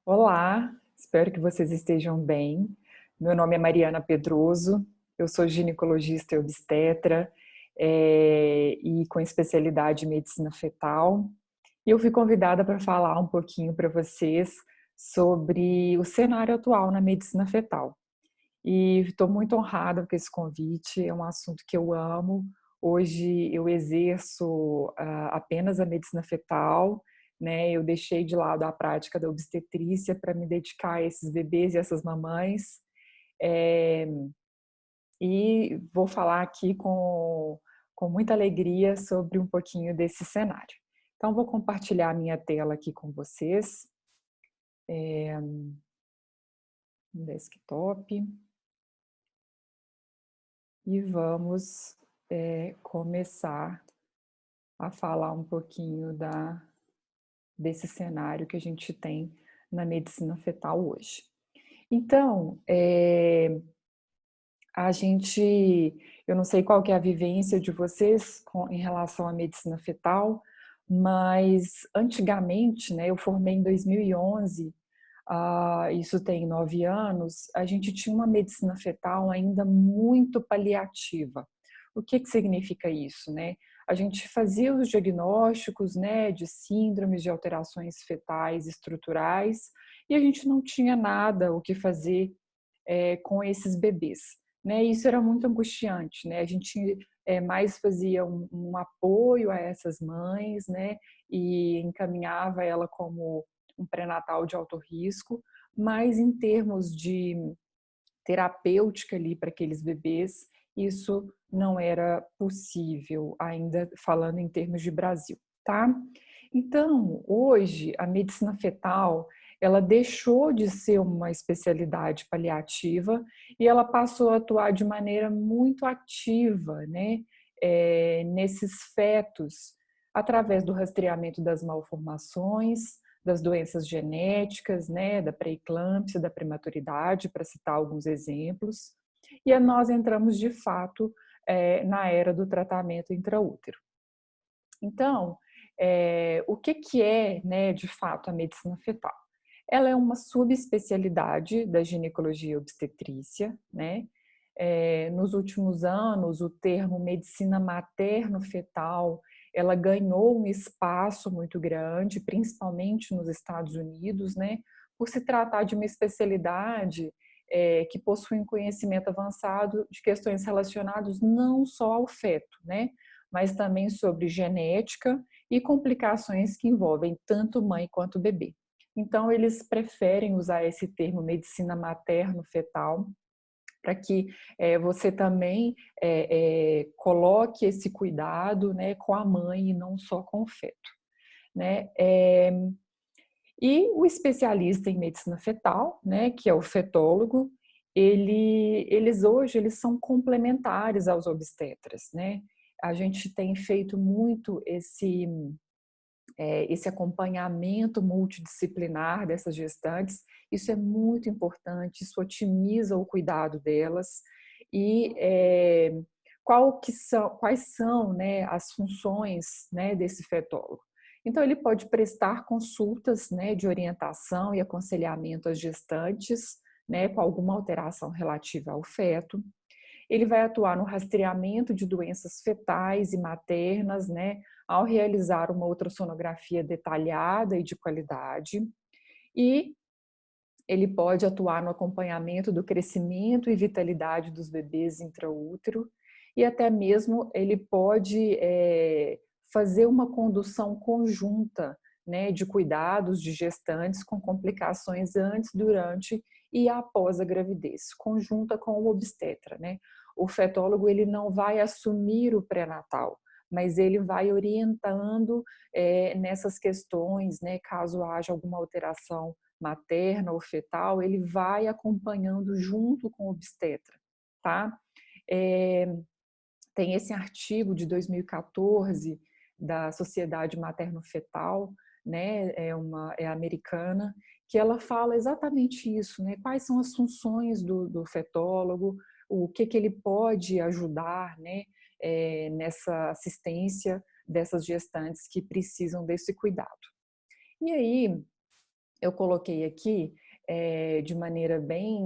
Olá, espero que vocês estejam bem. Meu nome é Mariana Pedroso, eu sou ginecologista e obstetra, e com especialidade em medicina fetal. E eu fui convidada para falar um pouquinho para vocês sobre o cenário atual na medicina fetal. E estou muito honrada com esse convite, é um assunto que eu amo. Hoje eu exerço apenas a medicina fetal, né? Eu deixei de lado a prática da obstetrícia para me dedicar a esses bebês e essas mamães. É, e vou falar aqui com muita alegria sobre um pouquinho desse cenário. Então, vou compartilhar a minha tela aqui com vocês, no desktop, e vamos começar a falar um pouquinho desse cenário que a gente tem na medicina fetal hoje. Então, eu não sei qual que é a vivência de vocês em relação à medicina fetal, mas antigamente, né, eu formei em 2011, isso tem 9 anos, a gente tinha uma medicina fetal ainda muito paliativa. O que significa isso, né? A gente fazia os diagnósticos, né, de síndromes, de alterações fetais estruturais, e a gente não tinha nada o que fazer com esses bebês, né? Isso era muito angustiante, né? A gente mais fazia um apoio a essas mães, né? E encaminhava ela como um pré-natal de alto risco, mas em termos de terapêutica ali para aqueles bebês, isso não era possível, ainda falando em termos de Brasil, tá? Então, hoje, a medicina fetal, ela deixou de ser uma especialidade paliativa e ela passou a atuar de maneira muito ativa, né, nesses fetos, através do rastreamento das malformações, das doenças genéticas, né, da pré-eclâmpsia, da prematuridade, para citar alguns exemplos. E nós entramos, de fato, na era do tratamento intraútero. Então, o que é, né, de fato, a medicina fetal? Ela é uma subespecialidade da ginecologia e obstetrícia, né? Nos últimos anos, o termo medicina materno-fetal, ela ganhou um espaço muito grande, principalmente nos Estados Unidos, né? Por se tratar de uma especialidade que possui um conhecimento avançado de questões relacionadas não só ao feto, né? Mas também sobre genética e complicações que envolvem tanto mãe quanto bebê. Então, eles preferem usar esse termo medicina materno-fetal para que você também coloque esse cuidado, né, com a mãe e não só com o feto, né? E o especialista em medicina fetal, né, que é o fetólogo, eles são complementares aos obstetras, né? A gente tem feito muito esse acompanhamento multidisciplinar dessas gestantes. Isso é muito importante, isso otimiza o cuidado delas. E quais são, né, as funções, né, desse fetólogo? Então, ele pode prestar consultas, né, de orientação e aconselhamento às gestantes, né, com alguma alteração relativa ao feto. Ele vai atuar no rastreamento de doenças fetais e maternas, né, ao realizar uma ultrassonografia detalhada e de qualidade. E ele pode atuar no acompanhamento do crescimento e vitalidade dos bebês intraútero, e até mesmo ele pode fazer uma condução conjunta, né, de cuidados de gestantes com complicações antes, durante e após a gravidez, conjunta com o obstetra, né? O fetólogo ele não vai assumir o pré-natal, mas ele vai orientando nessas questões, né, caso haja alguma alteração materna ou fetal, ele vai acompanhando junto com o obstetra, tá? É, tem esse artigo de 2014 da Sociedade Materno-Fetal, né, é americana, que ela fala exatamente isso, né? Quais são as funções do fetólogo, o que ele pode ajudar, né, nessa assistência dessas gestantes que precisam desse cuidado. E aí, eu coloquei aqui, de maneira bem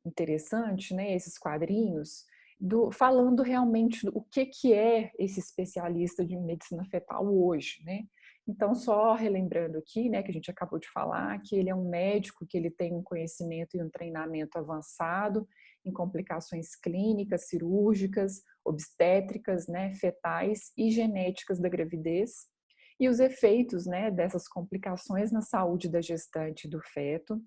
interessante, né, esses quadrinhos, falando realmente o que é esse especialista de medicina fetal hoje, né? Então, só relembrando aqui, né, que a gente acabou de falar, que ele é um médico, que ele tem um conhecimento e um treinamento avançado em complicações clínicas, cirúrgicas, obstétricas, né, fetais e genéticas da gravidez, e os efeitos, né, dessas complicações na saúde da gestante e do feto.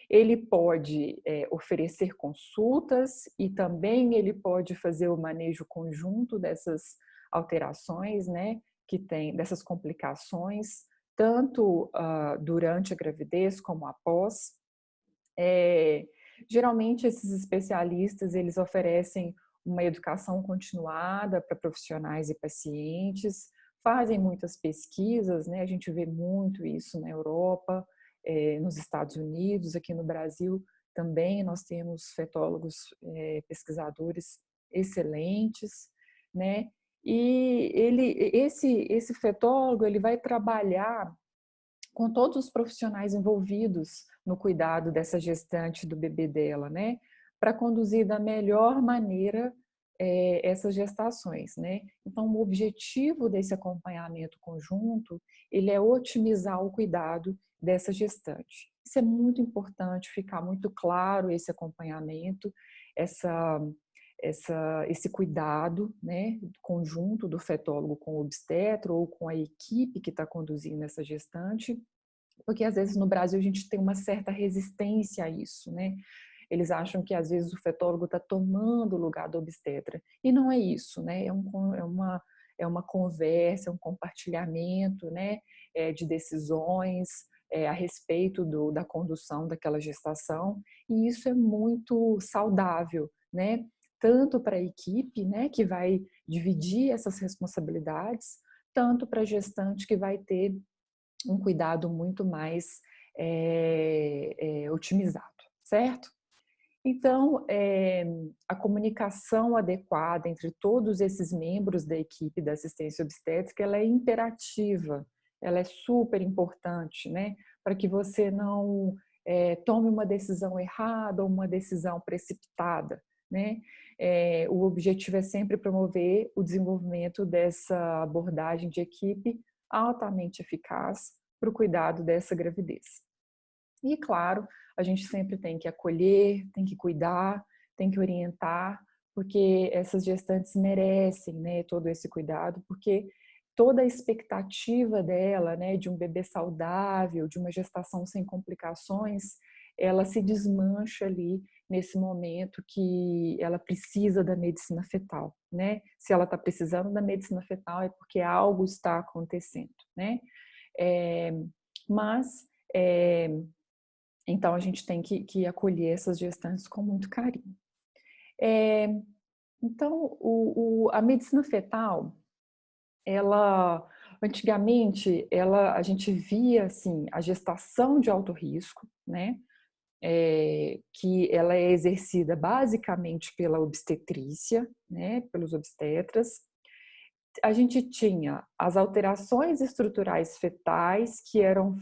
Ele pode oferecer consultas e também ele pode fazer o manejo conjunto dessas alterações, né, que tem, dessas complicações, tanto durante a gravidez como após. É, Geralmente esses especialistas eles oferecem uma educação continuada para profissionais e pacientes, fazem muitas pesquisas, né? A gente vê muito isso na Europa, nos Estados Unidos, aqui no Brasil também nós temos fetólogos, pesquisadores excelentes, né? E esse fetólogo ele vai trabalhar com todos os profissionais envolvidos no cuidado dessa gestante do bebê dela, né? Para conduzir da melhor maneira essas gestações, né? Então, o objetivo desse acompanhamento conjunto, ele é otimizar o cuidado dessa gestante. Isso é muito importante, ficar muito claro esse acompanhamento, essa, esse cuidado, né, conjunto do fetólogo com o obstetra ou com a equipe que está conduzindo essa gestante, porque às vezes no Brasil a gente tem uma certa resistência a isso, né? Eles acham que às vezes o fetólogo está tomando o lugar do obstetra, e não é isso, né? É uma conversa, é um compartilhamento, né, de decisões a respeito da condução daquela gestação, e isso é muito saudável, né? Tanto para a equipe, né, que vai dividir essas responsabilidades, tanto para a gestante que vai ter um cuidado muito mais otimizado, certo? Então, a comunicação adequada entre todos esses membros da equipe da assistência obstétrica, ela é imperativa, ela é super importante, né? Para que você não tome uma decisão errada ou uma decisão precipitada, né? O objetivo é sempre promover o desenvolvimento dessa abordagem de equipe altamente eficaz para o cuidado dessa gravidez. E, claro, a gente sempre tem que acolher, tem que cuidar, tem que orientar, porque essas gestantes merecem, né, todo esse cuidado, porque toda a expectativa dela, né, de um bebê saudável, de uma gestação sem complicações, ela se desmancha ali nesse momento que ela precisa da medicina fetal, né? Se ela está precisando da medicina fetal é porque algo está acontecendo, né? É, mas é, então a gente tem que acolher essas gestantes com muito carinho. É, então a medicina fetal, ela antigamente a gente via assim a gestação de alto risco, né? Que ela é exercida basicamente pela obstetrícia, né? Pelos obstetras. A gente tinha as alterações estruturais fetais, que eram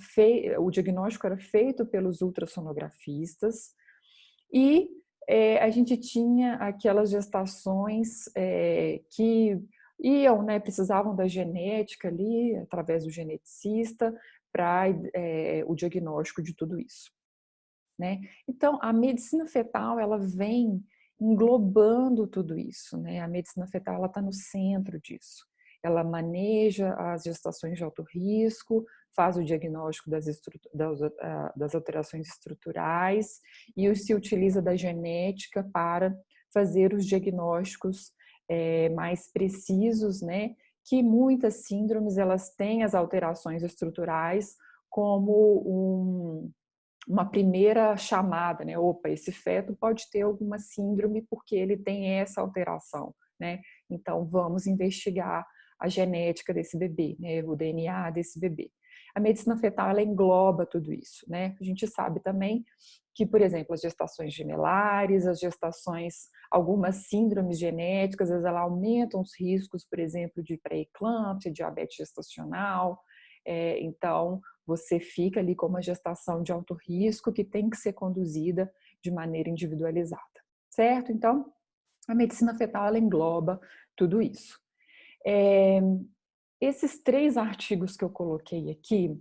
o diagnóstico era feito pelos ultrassonografistas, e a gente tinha aquelas gestações que iam, né, precisavam da genética ali, através do geneticista, para o diagnóstico de tudo isso, né? Então, a medicina fetal, ela vem englobando tudo isso, né? A medicina fetal, ela está no centro disso. Ela maneja as gestações de alto risco, faz o diagnóstico das alterações estruturais e se utiliza da genética para fazer os diagnósticos mais precisos, né? Que muitas síndromes, elas têm as alterações estruturais como uma primeira chamada, né? Opa, esse feto pode ter alguma síndrome porque ele tem essa alteração, né? Então vamos investigar a genética desse bebê, né? O DNA desse bebê. A medicina fetal ela engloba tudo isso, né? A gente sabe também que, por exemplo, as gestações gemelares, as gestações, algumas síndromes genéticas, elas aumentam os riscos, por exemplo, de pré-eclâmpsia, diabetes gestacional. Então, você fica ali com uma gestação de alto risco que tem que ser conduzida de maneira individualizada, certo? Então, a medicina fetal ela engloba tudo isso. Esses 3 artigos que eu coloquei aqui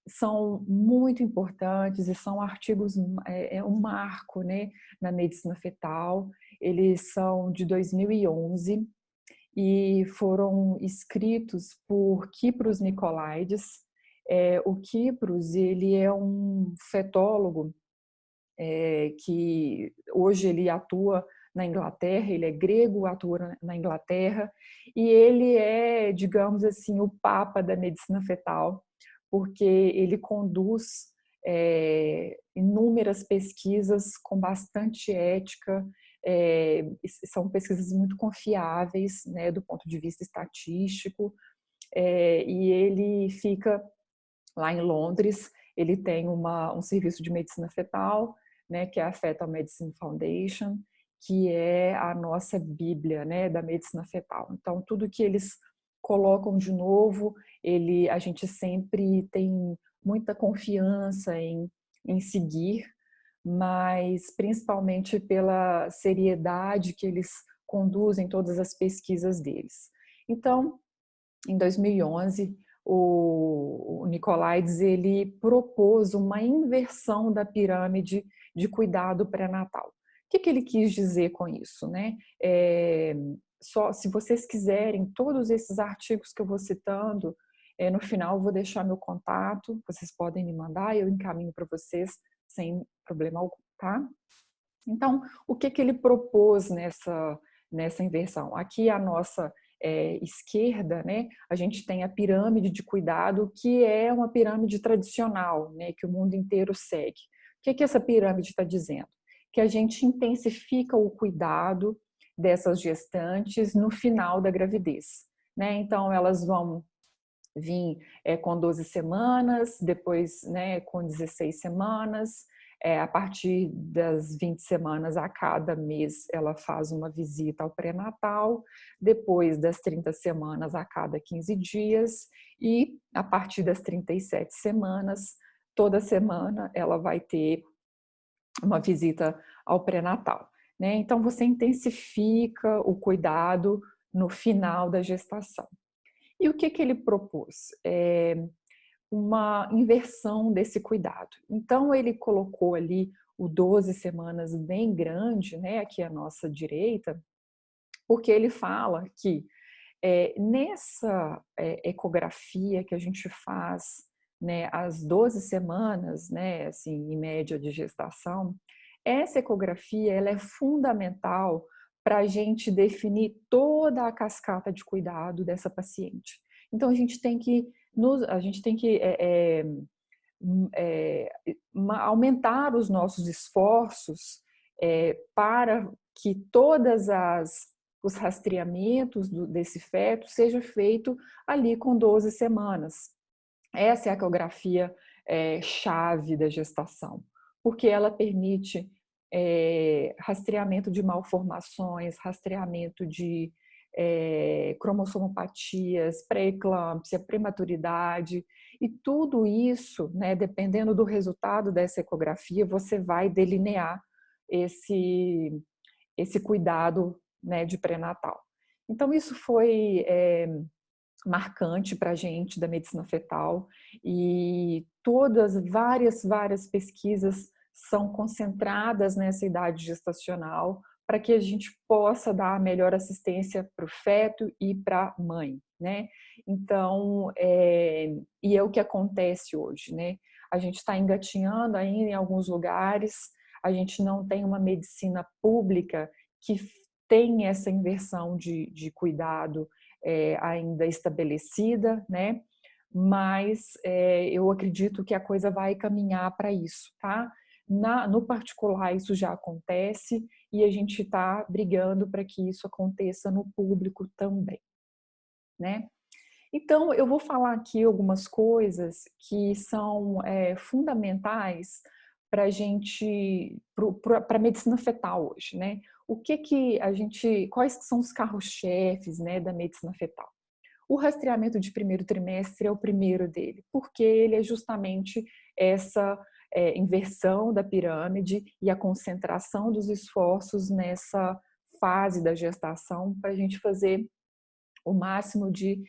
são muito importantes e são artigos, um marco, né, na medicina fetal. Eles são de 2011 e foram escritos por Kypros Nicolaides. O Kypros, ele é um fetólogo que hoje ele atua na Inglaterra, ele é grego, atua na Inglaterra, e ele é, digamos assim, o papa da medicina fetal, porque ele conduz inúmeras pesquisas com bastante ética, são pesquisas muito confiáveis, né, do ponto de vista estatístico, e ele fica lá em Londres. Ele tem um serviço de medicina fetal, né, que é a Fetal Medicine Foundation, que é a nossa bíblia, né, da medicina fetal. Então, tudo que eles colocam de novo, a gente sempre tem muita confiança em seguir, mas principalmente pela seriedade que eles conduzem todas as pesquisas deles. Então, em 2011, o Nicolaides ele propôs uma inversão da pirâmide de cuidado pré-natal. O que ele quis dizer com isso, né? Só se vocês quiserem, todos esses artigos que eu vou citando, no final eu vou deixar meu contato, vocês podem me mandar e eu encaminho para vocês sem problema algum, tá? Então, o que ele propôs nessa inversão? Aqui a nossa esquerda, né, a gente tem a pirâmide de cuidado, que é uma pirâmide tradicional, né, que o mundo inteiro segue. O que essa pirâmide está dizendo? Que a gente intensifica o cuidado dessas gestantes no final da gravidez, né? Então, elas vão vir com 12 semanas, depois, né, com 16 semanas, a partir das 20 semanas a cada mês ela faz uma visita ao pré-natal, depois das 30 semanas a cada 15 dias e a partir das 37 semanas, toda semana ela vai ter uma visita ao pré-natal, né? Então você intensifica o cuidado no final da gestação. E o que ele propôs? Uma inversão desse cuidado. Então, ele colocou ali o 12 semanas bem grande, né, aqui à nossa direita, porque ele fala que nessa ecografia que a gente faz, né, às 12 semanas, né, assim, em média de gestação, essa ecografia ela é fundamental para a gente definir toda a cascata de cuidado dessa paciente. Então, a gente tem que aumentar os nossos esforços para que os rastreamentos desse feto seja feito ali com 12 semanas. Essa é a ecografia chave da gestação, porque ela permite rastreamento de malformações, rastreamento de cromossomopatias, pré-eclâmpsia, prematuridade, e tudo isso, né, dependendo do resultado dessa ecografia, você vai delinear esse cuidado, né, de pré-natal. Então, isso foi marcante para a gente da medicina fetal, e várias pesquisas são concentradas nessa idade gestacional para que a gente possa dar a melhor assistência para o feto e para a mãe, né? Então, e é o que acontece hoje, né? A gente está engatinhando ainda em alguns lugares, a gente não tem uma medicina pública que tem essa inversão de cuidado ainda estabelecida, né? Mas eu acredito que a coisa vai caminhar para isso, tá? No particular, isso já acontece e a gente está brigando para que isso aconteça no público também, né? Então, eu vou falar aqui algumas coisas que são fundamentais para a gente, para a medicina fetal hoje, né? Quais são os carros-chefes, né, da medicina fetal? O rastreamento de primeiro trimestre é o primeiro dele, porque ele é justamente essa inversão da pirâmide e a concentração dos esforços nessa fase da gestação para a gente fazer o máximo de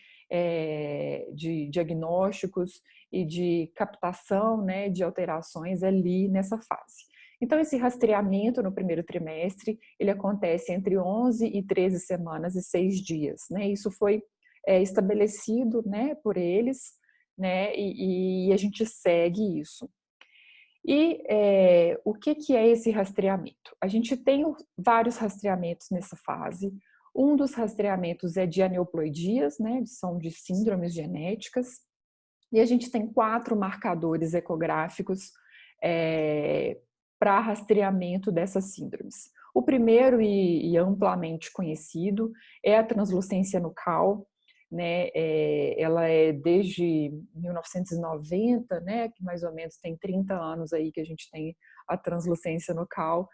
diagnósticos e de captação, né, de alterações ali nessa fase. Então, esse rastreamento no primeiro trimestre, ele acontece entre 11 e 13 semanas e 6 dias, né? Isso foi estabelecido, né, por eles, né, e a gente segue isso. E o que é esse rastreamento? A gente tem vários rastreamentos nessa fase. Um dos rastreamentos é de aneuploidias, né, são de síndromes genéticas, e a gente tem 4 marcadores ecográficos para rastreamento dessas síndromes. O primeiro e amplamente conhecido é a translucência nucal, né? Ela é desde 1990, né? Que mais ou menos tem 30 anos aí que a gente tem a translucência nucal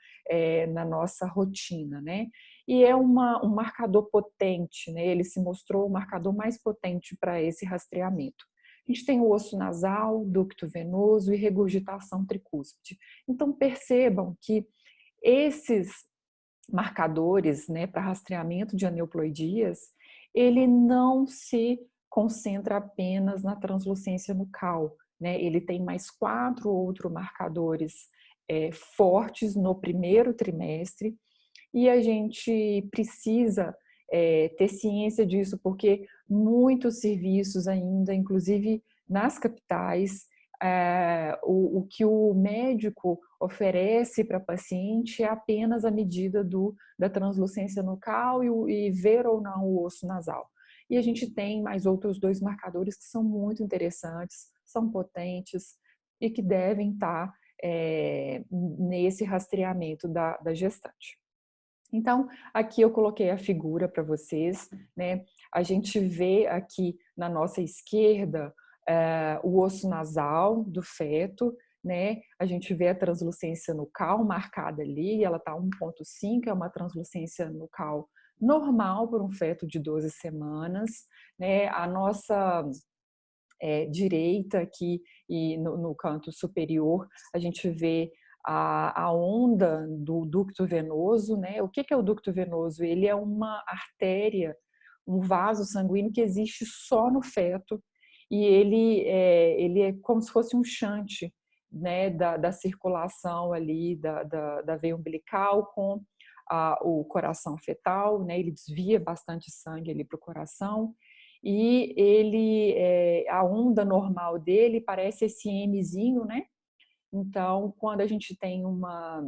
na nossa rotina, né? E é um marcador potente, né? Ele se mostrou o marcador mais potente para esse rastreamento. A gente tem o osso nasal, ducto venoso e regurgitação tricúspide. Então percebam que esses marcadores, né, para rastreamento de aneuploidias, ele não se concentra apenas na translucência nucal, né? Ele tem mais 4 outros marcadores fortes no primeiro trimestre, e a gente precisa ter ciência disso, porque muitos serviços ainda, inclusive nas capitais, o que o médico oferece para paciente é apenas a medida da translucência nucal e ver ou não o osso nasal. E a gente tem mais outros 2 marcadores que são muito interessantes, são potentes e que devem estar nesse rastreamento da gestante. Então, aqui eu coloquei a figura para vocês, né? A gente vê aqui na nossa esquerda o osso nasal do feto, né? A gente vê a translucência nucal marcada ali, ela está 1,5, é uma translucência nucal normal para um feto de 12 semanas, né? A nossa direita aqui e no canto superior, a gente vê a onda do ducto venoso, né? O que é o ducto venoso? Ele é uma artéria, um vaso sanguíneo que existe só no feto e ele é como se fosse um shunt, né, da circulação ali da veia umbilical com o coração fetal, né? Ele desvia bastante sangue ali para o coração e a onda normal dele parece esse Mzinho, né? Então, quando a gente tem uma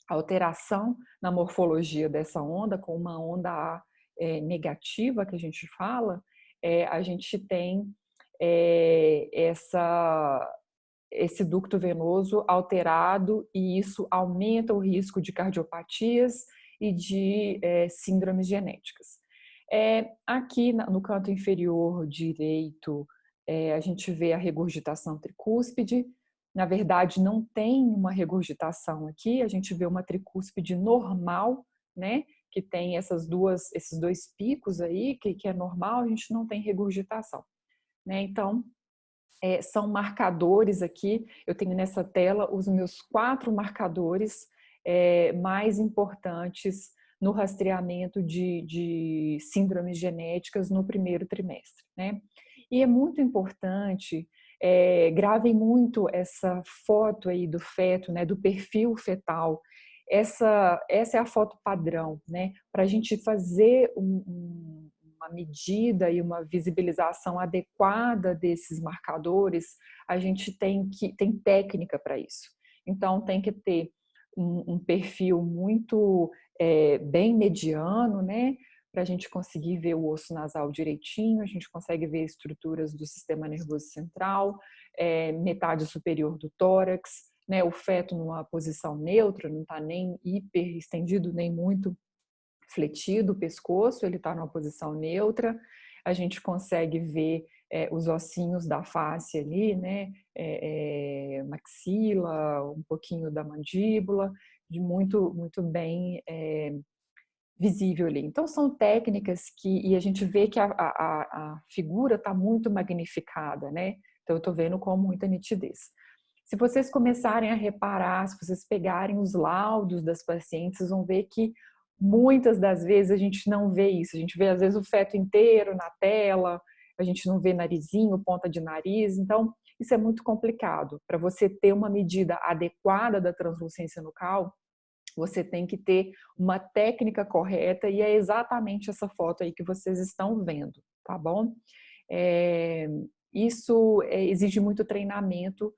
alteração na morfologia dessa onda, com uma onda A negativa que a gente fala, a gente tem esse ducto venoso alterado e isso aumenta o risco de cardiopatias e de síndromes genéticas. Aqui no canto inferior direito, a gente vê a regurgitação tricúspide. Na verdade, não tem uma regurgitação aqui, a gente vê uma tricúspide normal, né? Que tem esses 2 picos aí, que é normal, a gente não tem regurgitação, né? Então, são marcadores aqui, eu tenho nessa tela os meus 4 marcadores mais importantes no rastreamento de síndromes genéticas no primeiro trimestre, né? E é muito importante, gravem muito essa foto aí do feto, né, do perfil fetal. Essa é a foto padrão, né? Para a gente fazer uma medida e uma visibilização adequada desses marcadores, a gente tem técnica para isso. Então, tem que ter um perfil muito bem mediano, né? Para a gente conseguir ver o osso nasal direitinho, a gente consegue ver estruturas do sistema nervoso central, metade superior do tórax, né? O feto numa posição neutra, não está nem hiper estendido, nem muito fletido o pescoço, ele está numa posição neutra, a gente consegue ver os ossinhos da face ali, né, maxila, um pouquinho da mandíbula, de muito bem visível ali. Então, são técnicas e a gente vê que a figura está muito magnificada, né? Então, eu estou vendo com muita nitidez. Se vocês começarem a reparar, se vocês pegarem os laudos das pacientes, vocês vão ver que muitas das vezes a gente não vê isso. A gente vê, às vezes, o feto inteiro na tela, a gente não vê narizinho, ponta de nariz. Então, isso é muito complicado. Para você ter uma medida adequada da translucência nucal, você tem que ter uma técnica correta e é exatamente essa foto aí que vocês estão vendo, tá bom? Isso exige muito treinamento.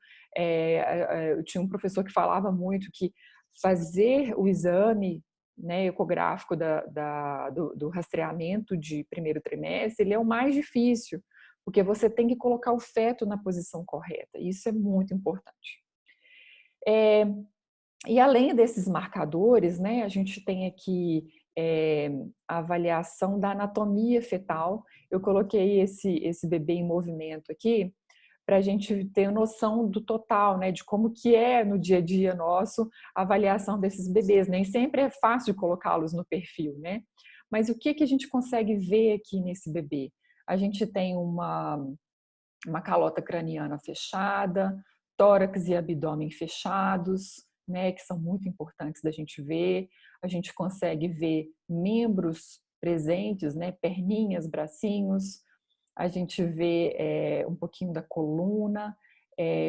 Eu tinha um professor que falava muito que fazer o exame, né, ecográfico do rastreamento de primeiro trimestre, ele é o mais difícil, porque você tem que colocar o feto na posição correta. Isso é muito importante. E além desses marcadores, né, a gente tem aqui a avaliação da anatomia fetal. Eu coloquei esse bebê em movimento aqui para a gente ter noção do total, né, de como que é no dia a dia nosso a avaliação desses bebês. Nem sempre é fácil colocá-los no perfil, né? Mas o que que a gente consegue ver aqui nesse bebê? A gente tem uma calota craniana fechada, tórax e abdômen fechados, né, que são muito importantes da gente ver. A gente consegue ver membros presentes, né, perninhas, bracinhos. A gente vê um pouquinho da coluna,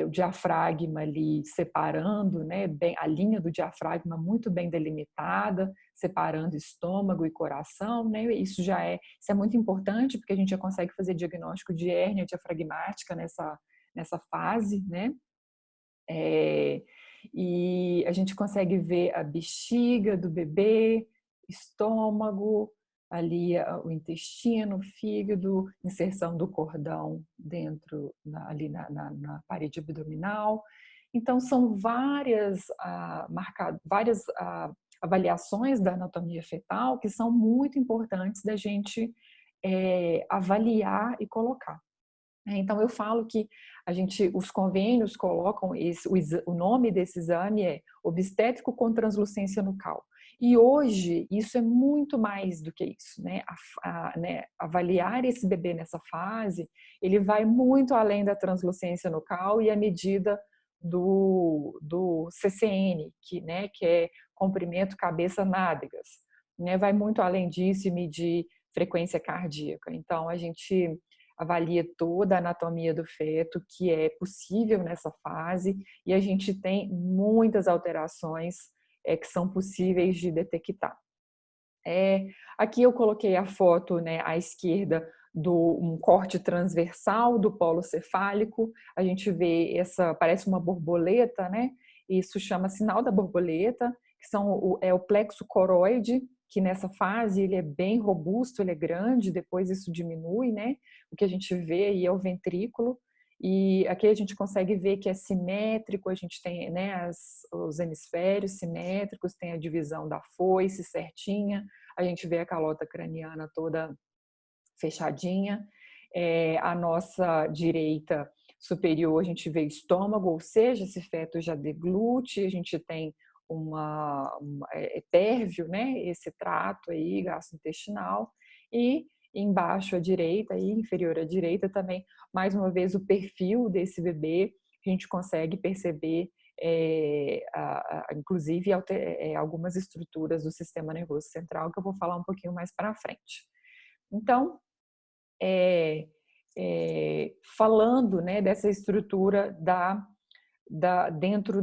o diafragma ali separando, né, bem, a linha do diafragma muito bem delimitada, separando estômago e coração, né? Isso é muito importante porque a gente já consegue fazer diagnóstico de hérnia diafragmática nessa fase, né? E a gente consegue ver a bexiga do bebê, estômago, ali o intestino, o fígado, inserção do cordão dentro, ali na parede abdominal. Então, são várias avaliações da anatomia fetal que são muito importantes da gente avaliar e colocar. Então, eu falo que os convênios colocam o nome desse exame é obstétrico com translucência nucal. E hoje, isso é muito mais do que isso, né? Né? Avaliar esse bebê nessa fase, ele vai muito além da translucência nucal e a medida do CCN, né? Que é comprimento cabeça-nádegas, né? Vai muito além disso e medir frequência cardíaca. Então, a gente avalia toda a anatomia do feto, que é possível nessa fase, e a gente tem muitas alterações que são possíveis de detectar. Aqui eu coloquei a foto, né, à esquerda, um corte transversal do polo cefálico. A gente vê parece uma borboleta, né? Isso chama sinal da borboleta, que é o plexo coroide, que nessa fase ele é bem robusto, ele é grande, depois isso diminui, né? O que a gente vê aí é o ventrículo, e aqui a gente consegue ver que é simétrico, a gente tem, né, os hemisférios simétricos, tem a divisão da foice certinha, a gente vê a calota craniana toda fechadinha, a nossa direita superior a gente vê estômago, ou seja, esse feto já deglute, a gente tem térvio, né, esse trato aí gastrointestinal, e embaixo à direita, aí, inferior à direita também, mais uma vez o perfil desse bebê, a gente consegue perceber inclusive algumas estruturas do sistema nervoso central, que eu vou falar um pouquinho mais para frente. Então, falando, né, dessa estrutura dentro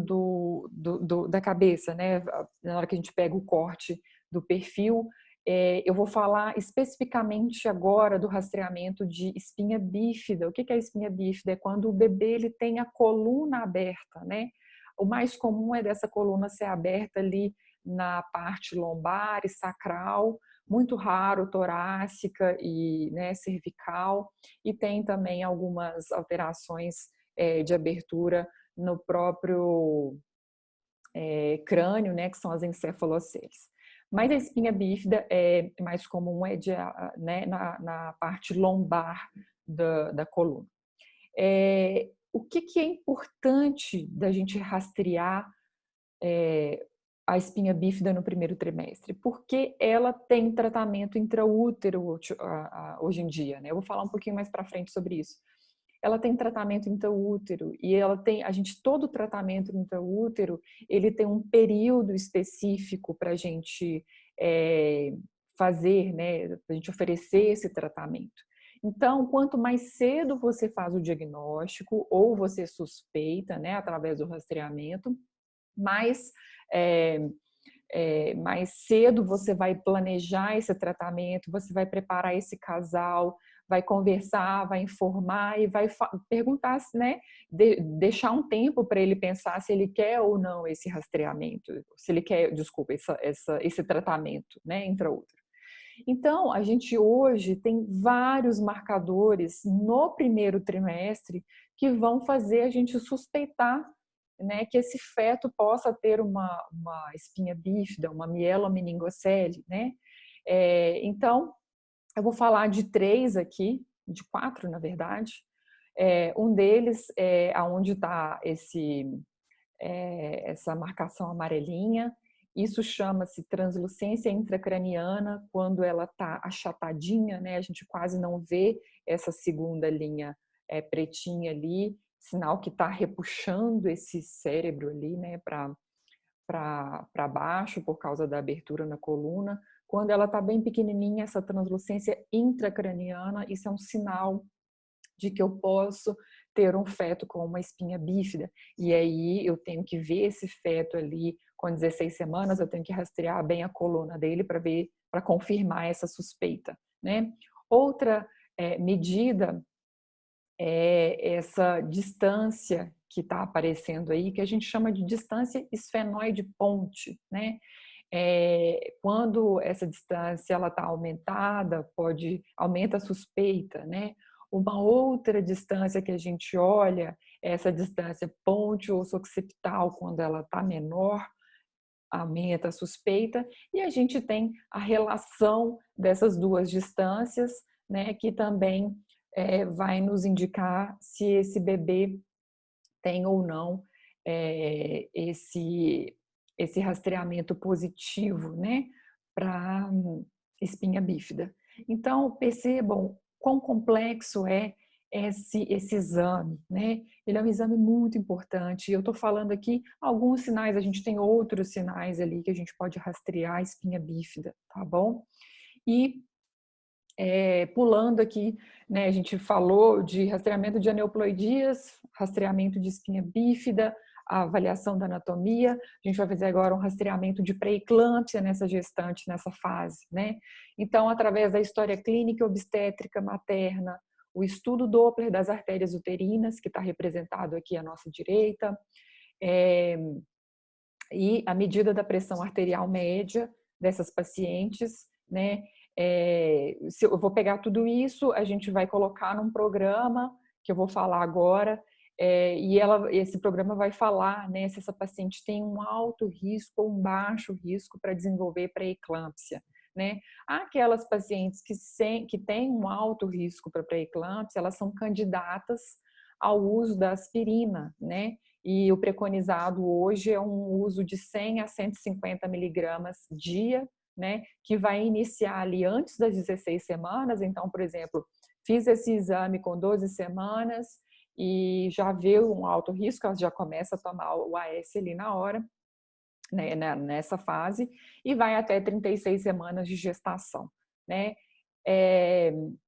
da cabeça, né, na hora que a gente pega o corte do perfil, eu vou falar especificamente agora do rastreamento de espinha bífida. O que é a espinha bífida? É quando o bebê ele tem a coluna aberta, né? O mais comum é dessa coluna ser aberta ali na parte lombar e sacral, muito raro torácica e, né, cervical, e tem também algumas alterações de abertura no próprio crânio, né, que são as encefaloceles. Mas a espinha bífida é mais comum né, na parte lombar da coluna. O que é importante da gente rastrear a espinha bífida no primeiro trimestre? Porque ela tem tratamento intraútero hoje em dia, né? Eu vou falar um pouquinho mais para frente sobre isso. Ela tem tratamento intraútero e todo tratamento intraútero, ele tem um período específico para a gente fazer, né? Para a gente oferecer esse tratamento. Então, quanto mais cedo você faz o diagnóstico ou você suspeita, né, através do rastreamento, mais mais cedo você vai planejar esse tratamento, você vai preparar esse casal, vai conversar, vai informar e vai perguntar, né, deixar um tempo para ele pensar se ele quer ou não esse rastreamento, se ele quer, desculpa, esse tratamento, né, intraútero. Então, a gente hoje tem vários marcadores no primeiro trimestre que vão fazer a gente suspeitar, né, que esse feto possa ter uma espinha bífida, uma mielomeningocele, né? Então, eu vou falar de 3 aqui, de 4, na verdade. Um deles é onde está essa marcação amarelinha. Isso chama-se translucência intracraniana, quando ela está achatadinha, né? A gente quase não vê essa segunda linha pretinha ali, sinal que está repuxando esse cérebro ali, né, para baixo por causa da abertura na coluna. Quando ela está bem pequenininha, essa translucência intracraniana, isso é um sinal de que eu posso ter um feto com uma espinha bífida. E aí eu tenho que ver esse feto ali com 16 semanas, eu tenho que rastrear bem a coluna dele para ver, para confirmar essa suspeita, né? Outra medida é essa distância que está aparecendo aí, que a gente chama de distância esfenoide ponte, né? Quando essa distância ela está aumentada, aumenta a suspeita, né? Uma outra distância que a gente olha é essa distância ponte ou occipital, quando ela está menor, aumenta a suspeita, e a gente tem a relação dessas duas distâncias, né, que também vai nos indicar se esse bebê tem ou não esse rastreamento positivo, né, para espinha bífida. Então, percebam quão complexo é esse exame, né? Ele é um exame muito importante. Eu estou falando aqui alguns sinais, a gente tem outros sinais ali que a gente pode rastrear a espinha bífida, tá bom? E pulando aqui, né, a gente falou de rastreamento de aneuploidias, rastreamento de espinha bífida, a avaliação da anatomia. A gente vai fazer agora um rastreamento de pré-eclâmpsia nessa gestante, nessa fase, né? Então, através da história clínica obstétrica materna, o estudo Doppler das artérias uterinas, que está representado aqui à nossa direita, e a medida da pressão arterial média dessas pacientes, né? Se eu vou pegar tudo isso, a gente vai colocar num programa que eu vou falar agora, e esse programa vai falar, né, se essa paciente tem um alto risco ou um baixo risco para desenvolver pré-eclâmpsia, né? Aquelas pacientes que têm um alto risco para pré-eclâmpsia, elas são candidatas ao uso da aspirina, né? E o preconizado hoje é um uso de 100 a 150 miligramas dia, né, que vai iniciar ali antes das 16 semanas. Então, por exemplo, fiz esse exame com 12 semanas e já viu um alto risco, ela já começa a tomar o AS ali na hora, né, nessa fase, e vai até 36 semanas de gestação, né?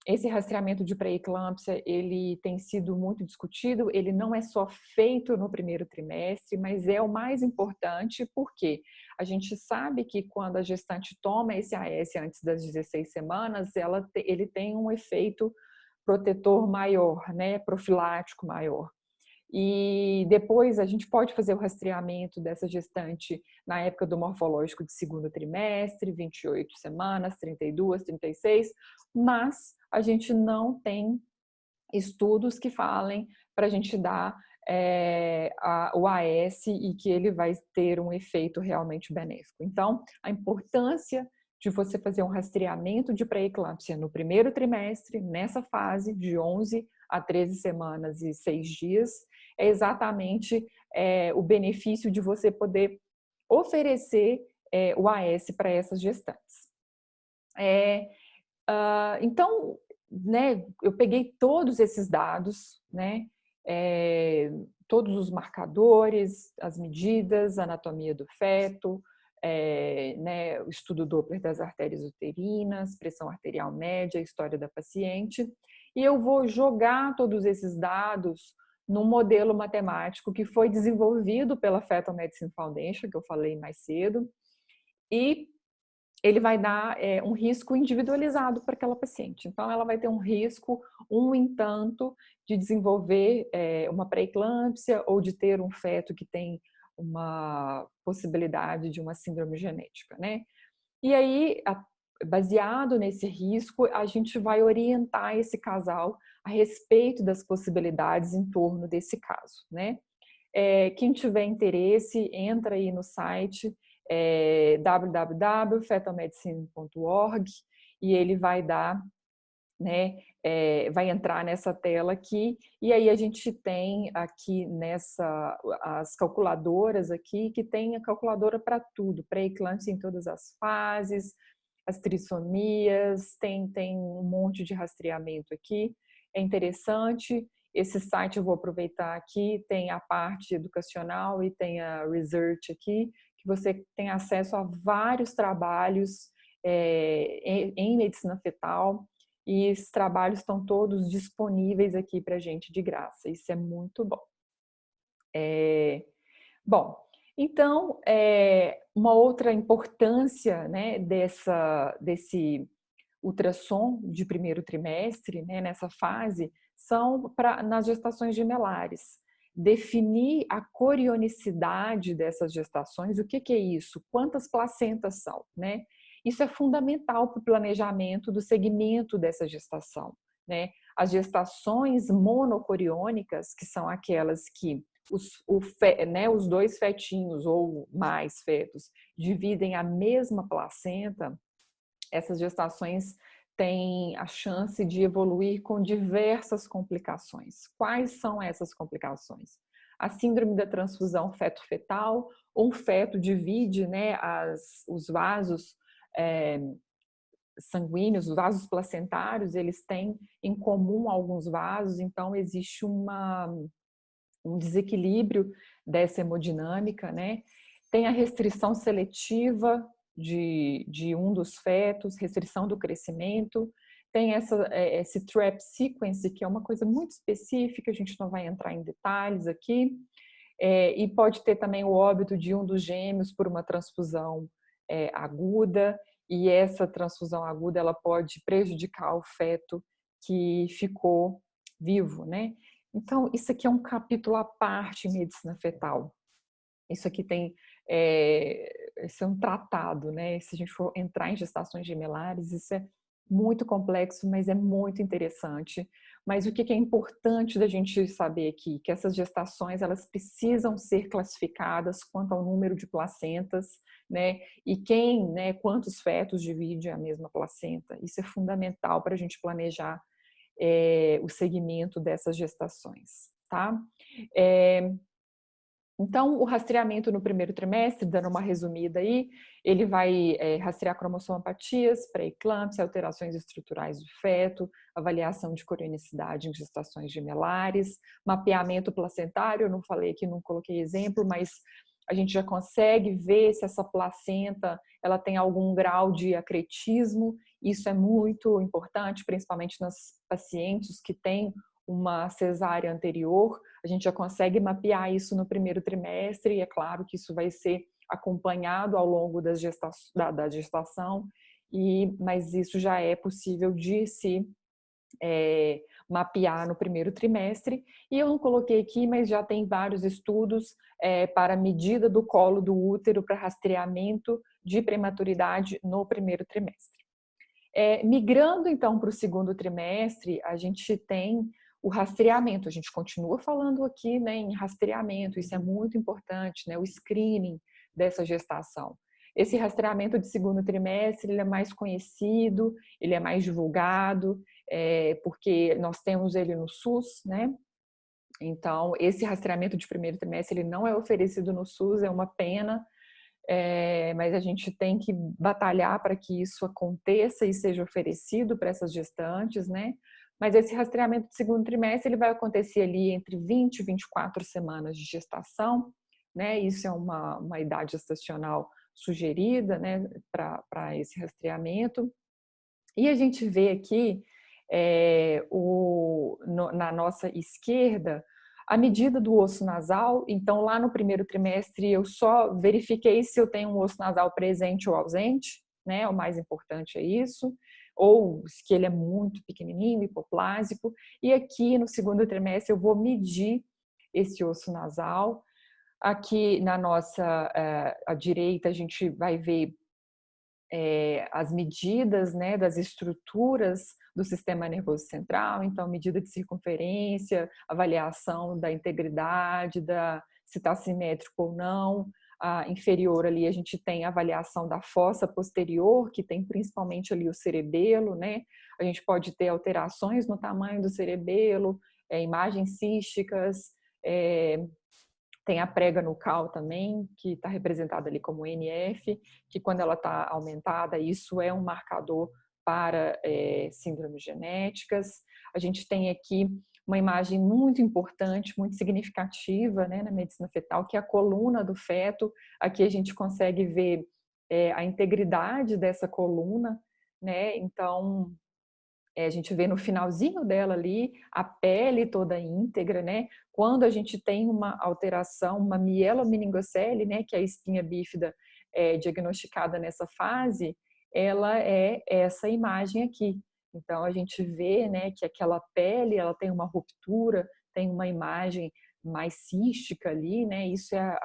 Esse rastreamento de pré-eclâmpsia, ele tem sido muito discutido, ele não é só feito no primeiro trimestre, mas é o mais importante, porque a gente sabe que quando a gestante toma esse AS antes das 16 semanas, ele tem um efeito protetor maior, né, profilático maior. E depois a gente pode fazer o rastreamento dessa gestante na época do morfológico de segundo trimestre, 28 semanas, 32, 36, mas a gente não tem estudos que falem para a gente dar o AS e que ele vai ter um efeito realmente benéfico. Então, a importância de você fazer um rastreamento de pré-eclâmpsia no primeiro trimestre, nessa fase de 11 a 13 semanas e 6 dias, é exatamente o benefício de você poder oferecer o AS para essas gestantes. Então, né, eu peguei todos esses dados, né, todos os marcadores, as medidas, a anatomia do feto, né, o estudo Doppler das artérias uterinas, pressão arterial média, história da paciente, e eu vou jogar todos esses dados num modelo matemático que foi desenvolvido pela Fetal Medicine Foundation, que eu falei mais cedo, e ele vai dar um risco individualizado para aquela paciente. Então, ela vai ter um risco, em tanto, de desenvolver uma pré-eclâmpsia ou de ter um feto que tem uma possibilidade de uma síndrome genética, né? E aí, baseado nesse risco, a gente vai orientar esse casal a respeito das possibilidades em torno desse caso, né? Quem tiver interesse, entra aí no site www.fetalmedicine.org e ele vai dar, né, vai entrar nessa tela aqui, e aí a gente tem aqui as calculadoras aqui, que tem a calculadora para tudo, pré-eclâmpsia em todas as fases, as trissomias, tem um monte de rastreamento aqui, é interessante. Esse site eu vou aproveitar aqui, tem a parte educacional e tem a research aqui, que você tem acesso a vários trabalhos em medicina fetal, e esses trabalhos estão todos disponíveis aqui para a gente de graça. Isso é muito bom. Bom, então, uma outra importância, né, desse ultrassom de primeiro trimestre, né, nessa fase, são nas gestações gemelares. Definir a corionicidade dessas gestações, o que é isso? Quantas placentas são, né? Isso é fundamental para o planejamento do segmento dessa gestação, né? As gestações monocoriônicas, que são aquelas que os dois fetinhos ou mais fetos dividem a mesma placenta, essas gestações têm a chance de evoluir com diversas complicações. Quais são essas complicações? A síndrome da transfusão feto-fetal, um feto divide, né, os vasos sanguíneos, os vasos placentários, eles têm em comum alguns vasos, então existe um desequilíbrio dessa hemodinâmica, né? Tem a restrição seletiva de um dos fetos, restrição do crescimento, tem esse trap sequence, que é uma coisa muito específica, a gente não vai entrar em detalhes aqui, e pode ter também o óbito de um dos gêmeos por uma transfusão aguda, e essa transfusão aguda ela pode prejudicar o feto que ficou vivo, né? Então, isso aqui é um capítulo à parte em medicina fetal. Isso aqui esse é um tratado, né? Se a gente for entrar em gestações gemelares, isso é muito complexo, mas é muito interessante. Mas o que é importante da gente saber aqui? Que essas gestações, elas precisam ser classificadas quanto ao número de placentas, né? E né, quantos fetos divide a mesma placenta. Isso é fundamental para a gente planejar o segmento dessas gestações, tá? Então, o rastreamento no primeiro trimestre, dando uma resumida aí, ele vai rastrear cromossomopatias, pré-eclâmpsia, alterações estruturais do feto, avaliação de corionicidade em gestações gemelares, mapeamento placentário, eu não falei aqui, não coloquei exemplo, mas a gente já consegue ver se essa placenta ela tem algum grau de acretismo. Isso é muito importante, principalmente nas pacientes que têm uma cesárea anterior. A gente já consegue mapear isso no primeiro trimestre, e é claro que isso vai ser acompanhado ao longo da gestação, mas isso já é possível de se mapear no primeiro trimestre. E eu não coloquei aqui, mas já tem vários estudos para medida do colo do útero para rastreamento de prematuridade no primeiro trimestre. Migrando então para o segundo trimestre, a gente tem o rastreamento. A gente continua falando aqui, né, em rastreamento, isso é muito importante, né, o screening dessa gestação. Esse rastreamento de segundo trimestre, ele é mais conhecido, ele é mais divulgado, porque nós temos ele no SUS, né? Então, esse rastreamento de primeiro trimestre, ele não é oferecido no SUS, é uma pena, mas a gente tem que batalhar para que isso aconteça e seja oferecido para essas gestantes, né? Mas esse rastreamento do segundo trimestre ele vai acontecer ali entre 20 e 24 semanas de gestação, né? Isso é uma idade gestacional sugerida, né, para esse rastreamento. E a gente vê aqui, na nossa esquerda, a medida do osso nasal. Então, lá no primeiro trimestre, eu só verifiquei se eu tenho um osso nasal presente ou ausente, né? O mais importante é isso. Ou se ele é muito pequenininho, hipoplásico. E aqui, no segundo trimestre, eu vou medir esse osso nasal. Aqui na nossa à direita, a gente vai ver as medidas, né, das estruturas do sistema nervoso central, então medida de circunferência, avaliação da integridade, se está simétrico ou não. A inferior ali a gente tem a avaliação da fossa posterior, que tem principalmente ali o cerebelo, né? A gente pode ter alterações no tamanho do cerebelo, imagens císticas, tem a prega nucal também, que está representada ali como NF, que quando ela está aumentada, isso é um marcador para síndromes genéticas. A gente tem aqui uma imagem muito importante, muito significativa, né, na medicina fetal, que é a coluna do feto. Aqui a gente consegue ver a integridade dessa coluna, né? Então, a gente vê no finalzinho dela ali a pele toda íntegra, né? Quando a gente tem uma alteração, uma mielomeningocele, né, que é a espinha bífida diagnosticada nessa fase, ela é essa imagem aqui. Então a gente vê, né, que aquela pele, ela tem uma ruptura, tem uma imagem mais cística ali, né? Isso é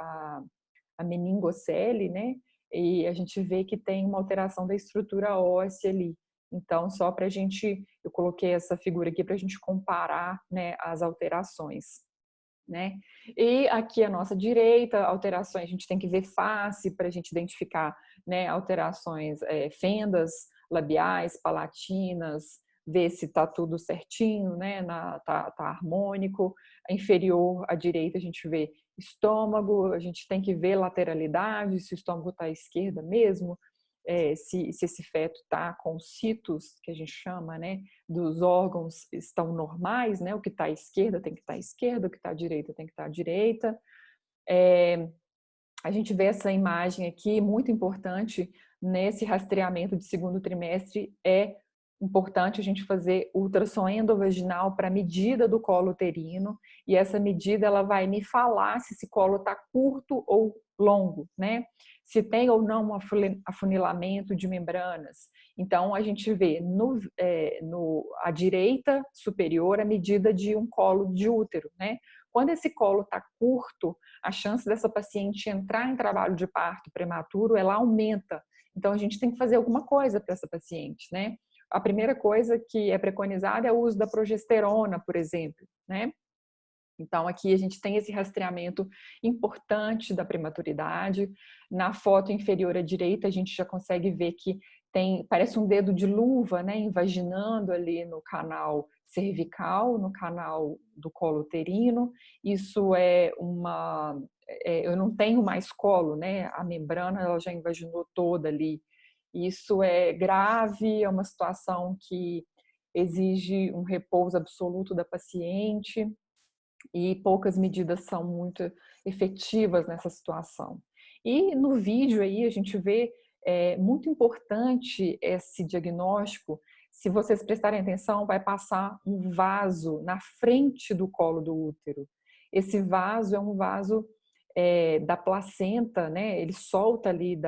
a meningocele, né? E a gente vê que tem uma alteração da estrutura óssea ali. Então, só para a gente, eu coloquei essa figura aqui para a gente comparar, né, as alterações, né? E aqui à nossa direita, alterações, a gente tem que ver face para a gente identificar, né, alterações, fendas labiais, palatinas, ver se está tudo certinho, né, tá harmônico. A inferior à direita a gente vê estômago, a gente tem que ver lateralidade, se o estômago está à esquerda mesmo, se esse feto está com citos, que a gente chama, né, dos órgãos estão normais, né, o que está à esquerda tem que estar à esquerda, o que está à direita tem que estar à direita. A gente vê essa imagem aqui, muito importante, nesse rastreamento de segundo trimestre, é importante a gente fazer ultrassom endovaginal para medida do colo uterino, e essa medida ela vai me falar se esse colo está curto ou longo, né? Se tem ou não um afunilamento de membranas. Então, a gente vê à direita superior a medida de um colo de útero, né? Quando esse colo está curto, a chance dessa paciente entrar em trabalho de parto prematuro, ela aumenta. Então, a gente tem que fazer alguma coisa para essa paciente, né? A primeira coisa que é preconizada é o uso da progesterona, por exemplo, né? Então, aqui a gente tem esse rastreamento importante da prematuridade. Na foto inferior à direita, a gente já consegue ver que parece um dedo de luva, né, invaginando ali no canal cervical, no canal do colo uterino. Isso eu não tenho mais colo, né? A membrana ela já invaginou toda ali. Isso é grave, é uma situação que exige um repouso absoluto da paciente e poucas medidas são muito efetivas nessa situação. E no vídeo aí a gente vê muito importante esse diagnóstico. Se vocês prestarem atenção, vai passar um vaso na frente do colo do útero. Esse vaso é um vaso da placenta, né? Ele solta ali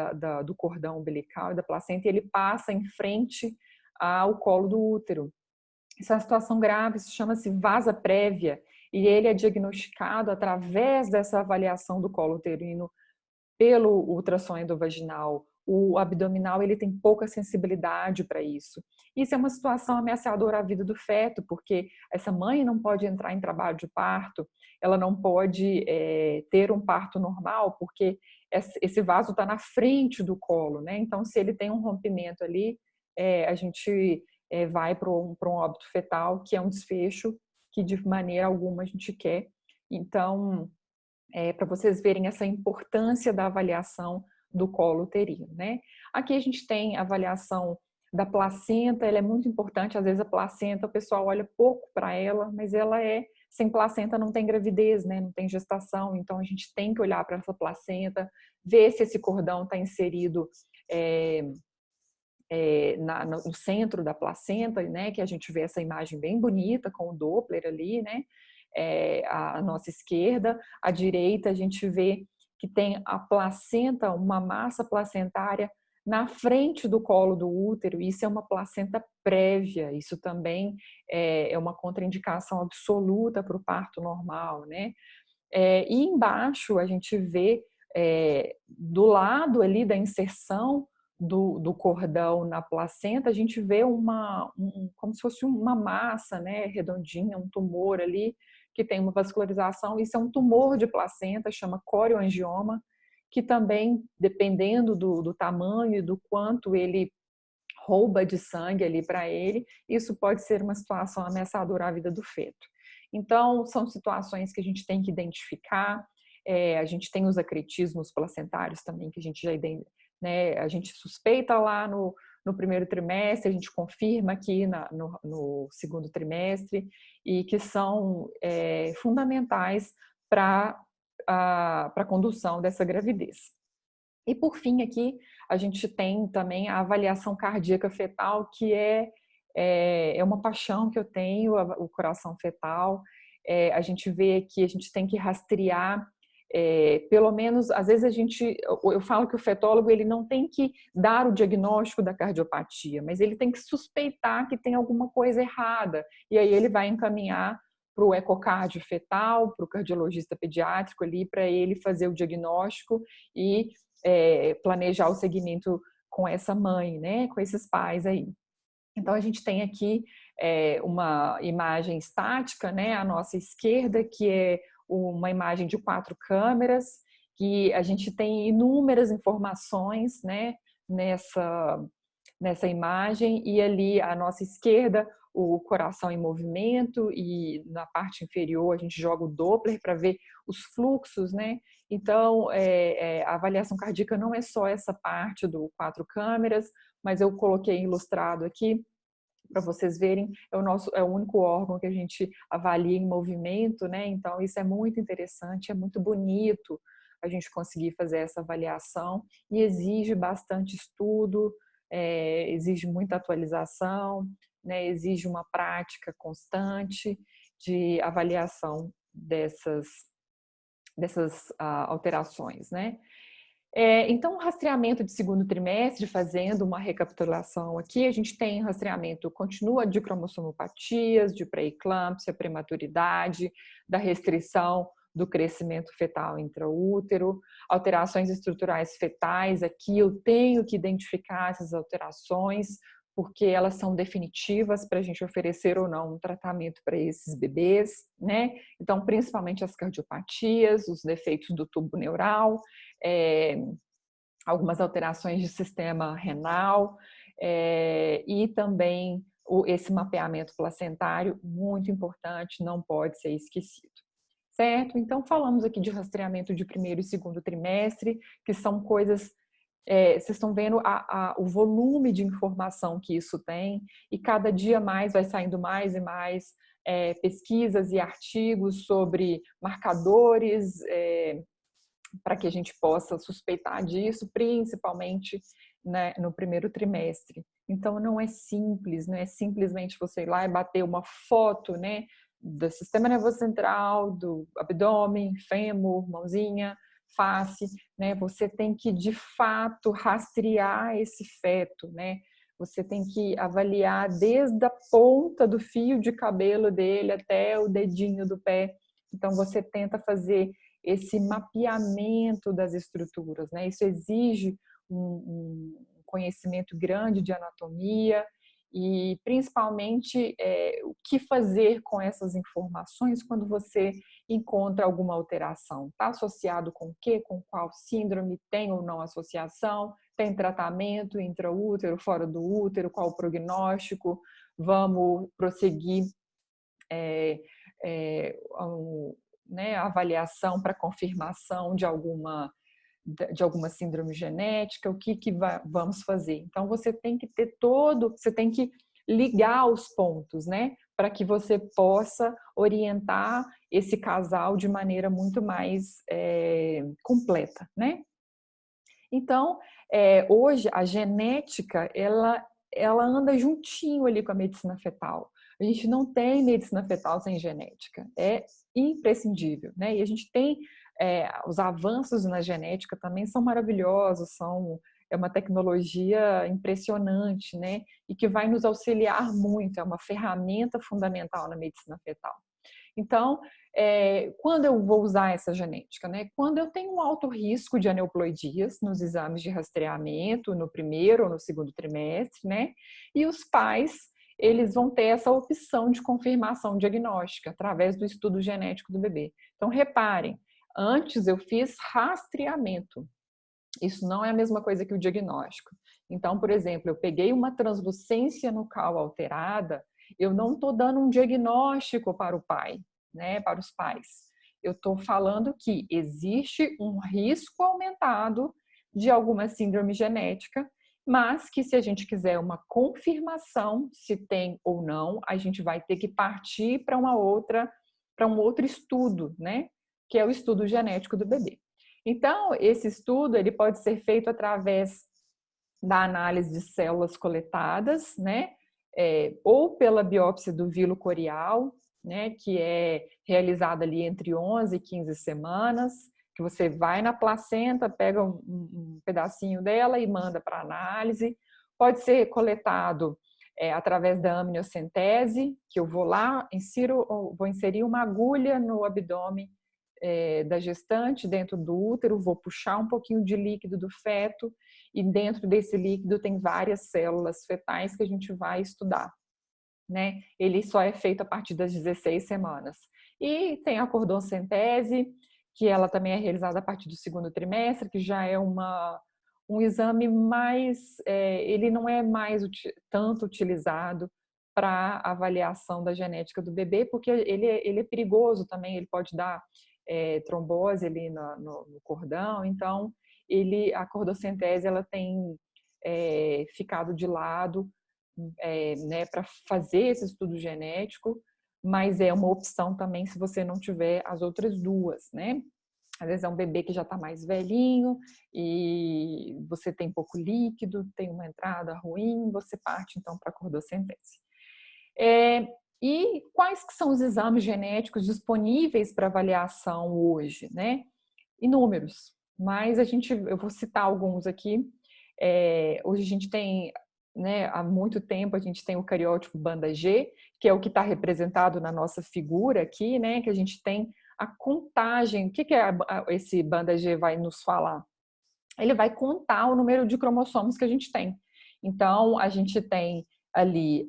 do cordão umbilical e da placenta e ele passa em frente ao colo do útero. Isso é uma situação grave, isso chama-se vasa prévia, e ele é diagnosticado através dessa avaliação do colo uterino pelo ultrassom endovaginal. O abdominal ele tem pouca sensibilidade para isso. Isso é uma situação ameaçadora à vida do feto, porque essa mãe não pode entrar em trabalho de parto, ela não pode ter um parto normal, porque esse vaso está na frente do colo, né? Então, se ele tem um rompimento ali, a gente vai para um óbito fetal, que é um desfecho que de maneira alguma a gente quer. Então, para vocês verem essa importância da avaliação do colo uterino, né? Aqui a gente tem a avaliação da placenta, ela é muito importante, às vezes a placenta, o pessoal olha pouco para ela, mas ela sem placenta não tem gravidez, né? Não tem gestação, então a gente tem que olhar para essa placenta, ver se esse cordão está inserido no centro da placenta, né? Que a gente vê essa imagem bem bonita com o Doppler ali, né? A nossa esquerda, à direita a gente vê que tem a placenta, uma massa placentária na frente do colo do útero. Isso é uma placenta prévia, isso também é uma contraindicação absoluta para o parto normal, né? E embaixo a gente vê do lado ali da inserção do cordão na placenta, a gente vê como se fosse uma massa, né, redondinha, um tumor ali, que tem uma vascularização. Isso é um tumor de placenta, chama corioangioma, que também, dependendo do tamanho e do quanto ele rouba de sangue ali para ele, isso pode ser uma situação ameaçadora à vida do feto. Então, são situações que a gente tem que identificar. A gente tem os acretismos placentários também, que a gente né, a gente suspeita lá no primeiro trimestre, a gente confirma aqui no segundo trimestre, e que são fundamentais para a condução dessa gravidez. E por fim aqui, a gente tem também a avaliação cardíaca fetal, que é uma paixão que eu tenho, o coração fetal. A gente vê que a gente tem que rastrear, pelo menos, às vezes eu falo que o fetólogo ele não tem que dar o diagnóstico da cardiopatia, mas ele tem que suspeitar que tem alguma coisa errada, e aí ele vai encaminhar para o ecocardio fetal, para o cardiologista pediátrico ali, para ele fazer o diagnóstico e planejar o segmento com essa mãe, né, com esses pais aí. Então, a gente tem aqui uma imagem estática, né, à nossa esquerda, que é uma imagem de 4 câmeras, que a gente tem inúmeras informações, né, nessa imagem, e ali à nossa esquerda o coração em movimento, e na parte inferior a gente joga o Doppler para ver os fluxos, né? Então, a avaliação cardíaca não é só essa parte do 4 câmeras, mas eu coloquei ilustrado aqui para vocês verem, é o único órgão que a gente avalia em movimento, né? Então, isso é muito interessante, é muito bonito a gente conseguir fazer essa avaliação, e exige bastante estudo, exige muita atualização, né? Exige uma prática constante de avaliação dessas alterações, né? Então, o rastreamento de segundo trimestre, fazendo uma recapitulação aqui, a gente tem rastreamento, continua de cromossomopatias, de pré-eclâmpsia, prematuridade, da restrição do crescimento fetal intraútero, alterações estruturais fetais. Aqui eu tenho que identificar essas alterações, porque elas são definitivas para a gente oferecer ou não um tratamento para esses bebês, né? Então, principalmente as cardiopatias, os defeitos do tubo neural, algumas alterações de sistema renal, e também esse mapeamento placentário, muito importante, não pode ser esquecido. Certo? Então, falamos aqui de rastreamento de primeiro e segundo trimestre, que são coisas, vocês estão vendo o volume de informação que isso tem, e cada dia mais vai saindo mais e mais pesquisas e artigos sobre marcadores, para que a gente possa suspeitar disso, principalmente, né, no primeiro trimestre. Então, não é simples, não é simplesmente você ir lá e bater uma foto, né, do sistema nervoso central, do abdômen, fêmur, mãozinha, face, né? Você tem que, de fato, rastrear esse feto, né? Você tem que avaliar desde a ponta do fio de cabelo dele até o dedinho do pé. Então, você tenta fazer esse mapeamento das estruturas, né? Isso exige um conhecimento grande de anatomia, e principalmente o que fazer com essas informações quando você encontra alguma alteração. Está associado com o quê? Com qual síndrome? Tem ou não associação? Tem tratamento intraútero, fora do útero? Qual o prognóstico? Vamos prosseguir né, a avaliação para confirmação de alguma de alguma síndrome genética, o que vamos fazer. Então, você tem que você tem que ligar os pontos, né? Para que você possa orientar esse casal de maneira muito mais completa, né? Então, hoje a genética, ela anda juntinho ali com a medicina fetal. A gente não tem medicina fetal sem genética, é imprescindível, né? E a gente tem os avanços na genética também são maravilhosos, é uma tecnologia impressionante, né? E que vai nos auxiliar muito, é uma ferramenta fundamental na medicina fetal. Então, quando eu vou usar essa genética? Né? Quando eu tenho um alto risco de aneuploidias nos exames de rastreamento, no primeiro ou no segundo trimestre, né? E os pais, eles vão ter essa opção de confirmação diagnóstica através do estudo genético do bebê. Então, reparem, antes eu fiz rastreamento. Isso não é a mesma coisa que o diagnóstico. Então, por exemplo, eu peguei uma translucência nucal alterada, eu não estou dando um diagnóstico para o pai, né, para os pais. Eu estou falando que existe um risco aumentado de alguma síndrome genética, mas que se a gente quiser uma confirmação se tem ou não, a gente vai ter que partir para um outro estudo, né, que é o estudo genético do bebê. Então, esse estudo ele pode ser feito através da análise de células coletadas, né? Ou pela biópsia do vilo corial, né? Que é realizada ali entre 11 e 15 semanas, que você vai na placenta, pega um pedacinho dela e manda para análise. Pode ser coletado através da amniocentese, que eu vou lá, vou inserir uma agulha no abdômen da gestante dentro do útero, vou puxar um pouquinho de líquido do feto e dentro desse líquido tem várias células fetais que a gente vai estudar, né? Ele só é feito a partir das 16 semanas. E tem a cordoncentese, que ela também é realizada a partir do segundo trimestre, que já é um exame mais, ele não é mais tanto utilizado para avaliação da genética do bebê, porque ele é perigoso também, ele pode dar trombose ali no cordão, então a cordocentese ela tem ficado de lado né, para fazer esse estudo genético, mas é uma opção também se você não tiver as outras duas, né? Às vezes é um bebê que já está mais velhinho e você tem pouco líquido, tem uma entrada ruim, você parte então para a cordocentese. E quais que são os exames genéticos disponíveis para avaliação hoje, né? Inúmeros, mas eu vou citar alguns aqui. Hoje a gente tem, né, há muito tempo a gente tem o cariótipo banda G, que é o que está representado na nossa figura aqui, né? Que a gente tem a contagem. O que esse banda G vai nos falar? Ele vai contar o número de cromossomos que a gente tem. Então, a gente tem ali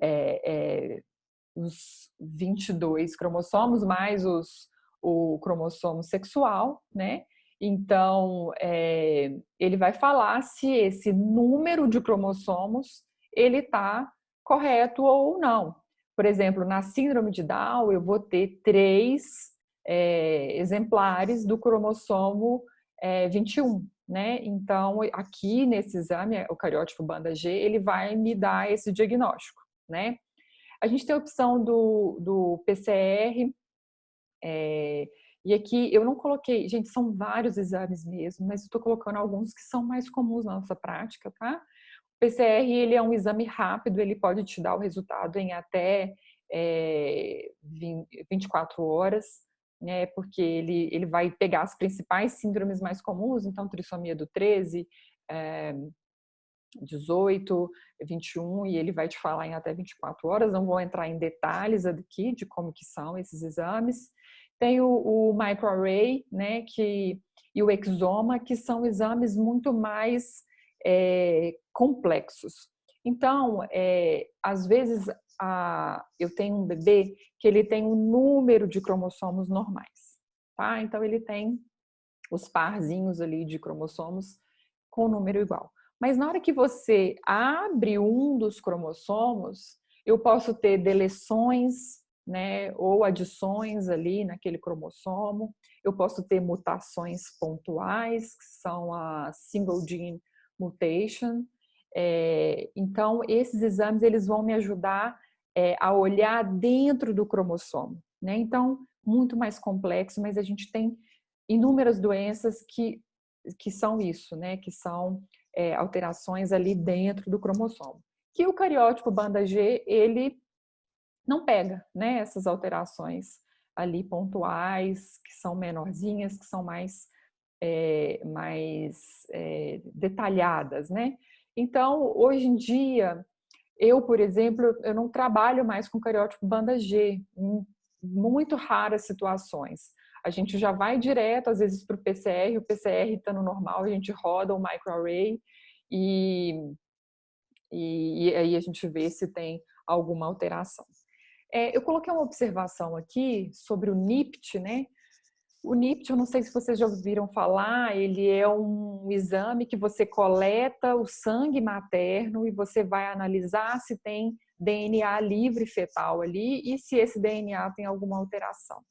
os 22 cromossomos mais o cromossomo sexual, né? Então, ele vai falar se esse número de cromossomos ele está correto ou não. Por exemplo, na síndrome de Down, eu vou ter 3 exemplares do cromossomo 21, né? Então, aqui nesse exame, o cariótipo banda G, ele vai me dar esse diagnóstico, né? A gente tem a opção do PCR, e aqui eu não coloquei, gente, são vários exames mesmo, mas eu estou colocando alguns que são mais comuns na nossa prática, tá? O PCR, ele é um exame rápido, ele pode te dar o resultado em até 24 horas, né? Porque ele vai pegar as principais síndromes mais comuns, então trissomia do 13, 18, 21, e ele vai te falar em até 24 horas. Não vou entrar em detalhes aqui de como que são esses exames. Tem o microarray, né, e o exoma, que são exames muito mais complexos. Então, às vezes, eu tenho um bebê que ele tem um número de cromossomos normais, tá? Então, ele tem os parzinhos ali de cromossomos com número igual. Mas na hora que você abre um dos cromossomos, eu posso ter deleções né, ou adições ali naquele cromossomo. Eu posso ter mutações pontuais, que são a single gene mutation. Então, esses exames eles vão me ajudar a olhar dentro do cromossomo, né? Então, muito mais complexo, mas a gente tem inúmeras doenças que são isso, né? Que são alterações ali dentro do cromossomo. Que o cariótipo banda G, ele não pega, né? Essas alterações ali pontuais, que são menorzinhas, que são mais detalhadas, né? Então, hoje em dia, eu, por exemplo, eu não trabalho mais com cariótipo banda G, em muito raras situações. A gente já vai direto, às vezes, para o PCR, o PCR está no normal, a gente roda o microarray e, e aí a gente vê se tem alguma alteração. Eu coloquei uma observação aqui sobre o NIPT, né? O NIPT, eu não sei se vocês já ouviram falar, ele é um exame que você coleta o sangue materno e você vai analisar se tem DNA livre fetal ali e se esse DNA tem alguma alteração.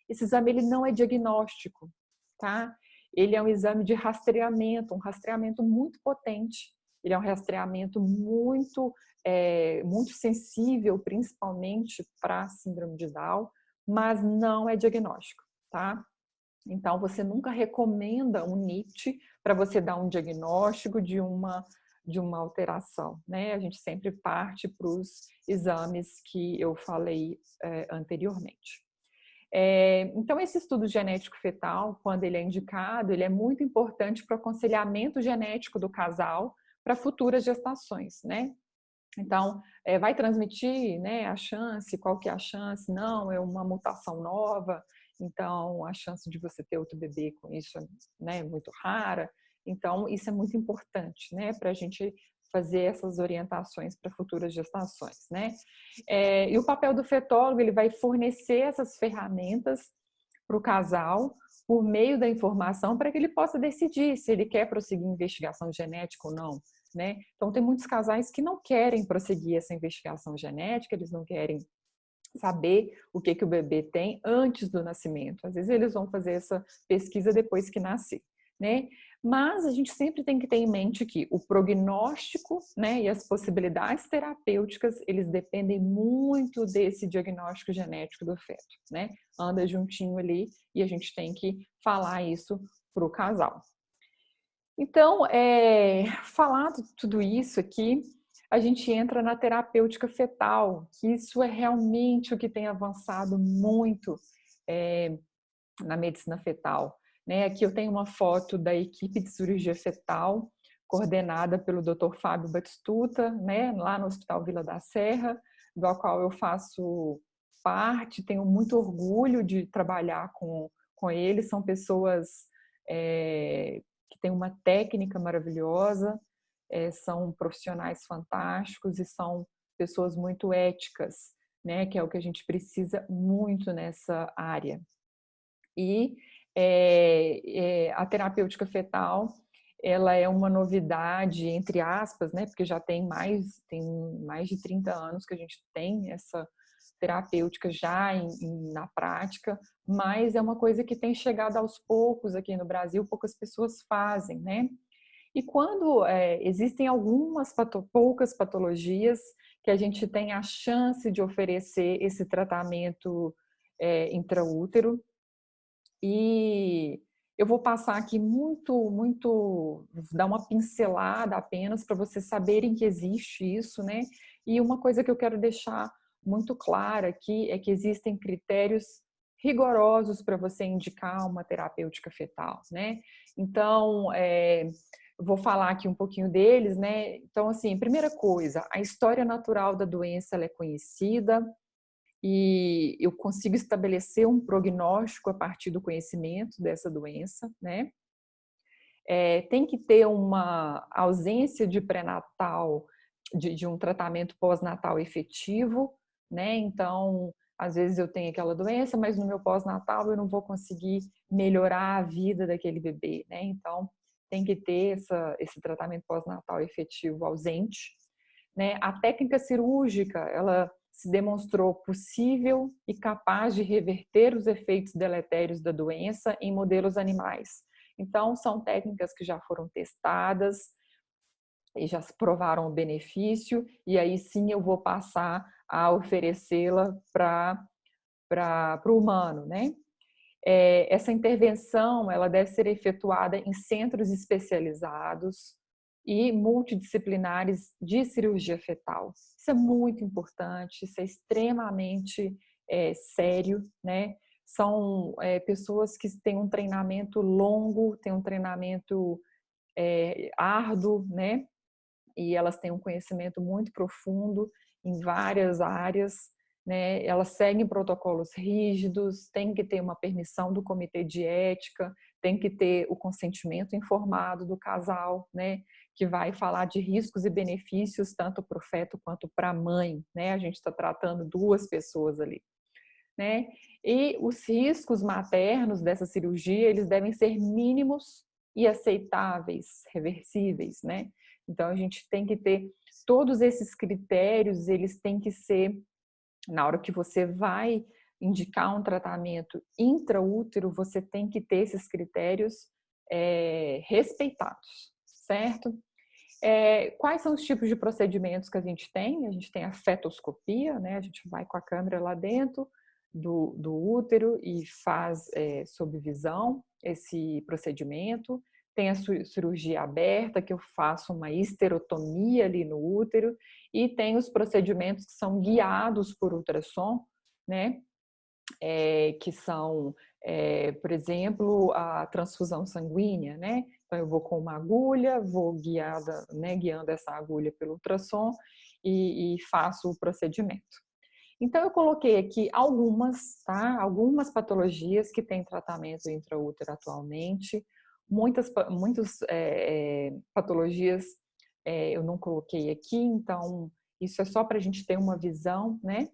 Esse exame ele não é diagnóstico, tá? Ele é um exame de rastreamento, um rastreamento muito potente. Ele é um rastreamento muito sensível, principalmente para a síndrome de Down, mas não é diagnóstico, tá? Então, você nunca recomenda um NIPT para você dar um diagnóstico de uma alteração, né? A gente sempre parte para os exames que eu falei anteriormente. Então, esse estudo genético fetal, quando ele é indicado, ele é muito importante para o aconselhamento genético do casal para futuras gestações, né? Então, vai transmitir, né, a chance, qual que é a chance? Não, é uma mutação nova, então a chance de você ter outro bebê com isso é, né, muito rara. Então, isso é muito importante, né, para a gente fazer essas orientações para futuras gestações, né? E o papel do fetólogo, ele vai fornecer essas ferramentas para o casal por meio da informação para que ele possa decidir se ele quer prosseguir investigação genética ou não, né? Então, tem muitos casais que não querem prosseguir essa investigação genética, eles não querem saber o que o bebê tem antes do nascimento. Às vezes, eles vão fazer essa pesquisa depois que nascer, né? Mas a gente sempre tem que ter em mente que o prognóstico, né, e as possibilidades terapêuticas, eles dependem muito desse diagnóstico genético do feto, né? Anda juntinho ali e a gente tem que falar isso para o casal. Então, falado tudo isso aqui, a gente entra na terapêutica fetal, que isso é realmente o que tem avançado muito na medicina fetal, né? Aqui eu tenho uma foto da equipe de cirurgia fetal, coordenada pelo Dr. Fábio Batistuta, né? Lá no Hospital Vila da Serra, do qual eu faço parte, tenho muito orgulho de trabalhar com eles, são pessoas que têm uma técnica maravilhosa, são profissionais fantásticos e são pessoas muito éticas, né? Que é o que a gente precisa muito nessa área. E a terapêutica fetal, ela é uma novidade, entre aspas, né? Porque já tem mais de 30 anos que a gente tem essa terapêutica já na prática, mas é uma coisa que tem chegado aos poucos aqui no Brasil, poucas pessoas fazem, né? E quando existem poucas patologias que a gente tem a chance de oferecer esse tratamento intraútero, e eu vou passar aqui dar uma pincelada apenas para vocês saberem que existe isso, né? E uma coisa que eu quero deixar muito clara aqui é que existem critérios rigorosos para você indicar uma terapêutica fetal, né? Então, eu vou falar aqui um pouquinho deles, né? Então, assim, primeira coisa, a história natural da doença ela é conhecida, e eu consigo estabelecer um prognóstico a partir do conhecimento dessa doença, né? Tem que ter uma ausência de pré-natal, de um tratamento pós-natal efetivo, né? Então, às vezes eu tenho aquela doença, mas no meu pós-natal eu não vou conseguir melhorar a vida daquele bebê, né? Então, tem que ter esse tratamento pós-natal efetivo ausente, né? A técnica cirúrgica, ela se demonstrou possível e capaz de reverter os efeitos deletérios da doença em modelos animais. Então, são técnicas que já foram testadas e já provaram o benefício, e aí sim eu vou passar a oferecê-la para o humano, né? Essa intervenção ela deve ser efetuada em centros especializados e multidisciplinares de cirurgia fetal. Isso é muito importante, isso é extremamente sério, né? São pessoas que têm um treinamento longo, têm um treinamento árduo, né? E elas têm um conhecimento muito profundo em várias áreas, né? Elas seguem protocolos rígidos, tem que ter uma permissão do comitê de ética, tem que ter o consentimento informado do casal, né? Que vai falar de riscos e benefícios tanto para o feto quanto para a mãe, né? A gente está tratando duas pessoas ali, né? E os riscos maternos dessa cirurgia, eles devem ser mínimos e aceitáveis, reversíveis, né? Então a gente tem que ter todos esses critérios, eles têm que ser, na hora que você vai indicar um tratamento intraútero, você tem que ter esses critérios respeitados, certo? Quais são os tipos de procedimentos que a gente tem? A gente tem a fetoscopia, né? A gente vai com a câmera lá dentro do útero e faz sob visão esse procedimento. Tem a cirurgia aberta, que eu faço uma histerotomia ali no útero, e tem os procedimentos que são guiados por ultrassom, né? Que são, por exemplo, a transfusão sanguínea, né? Então, eu vou com uma agulha, vou guiada, né, guiando essa agulha pelo ultrassom e faço o procedimento. Então, eu coloquei aqui algumas, tá? Algumas patologias que têm tratamento intraútero atualmente. Muitas patologias eu não coloquei aqui, então isso é só para a gente ter uma visão, né?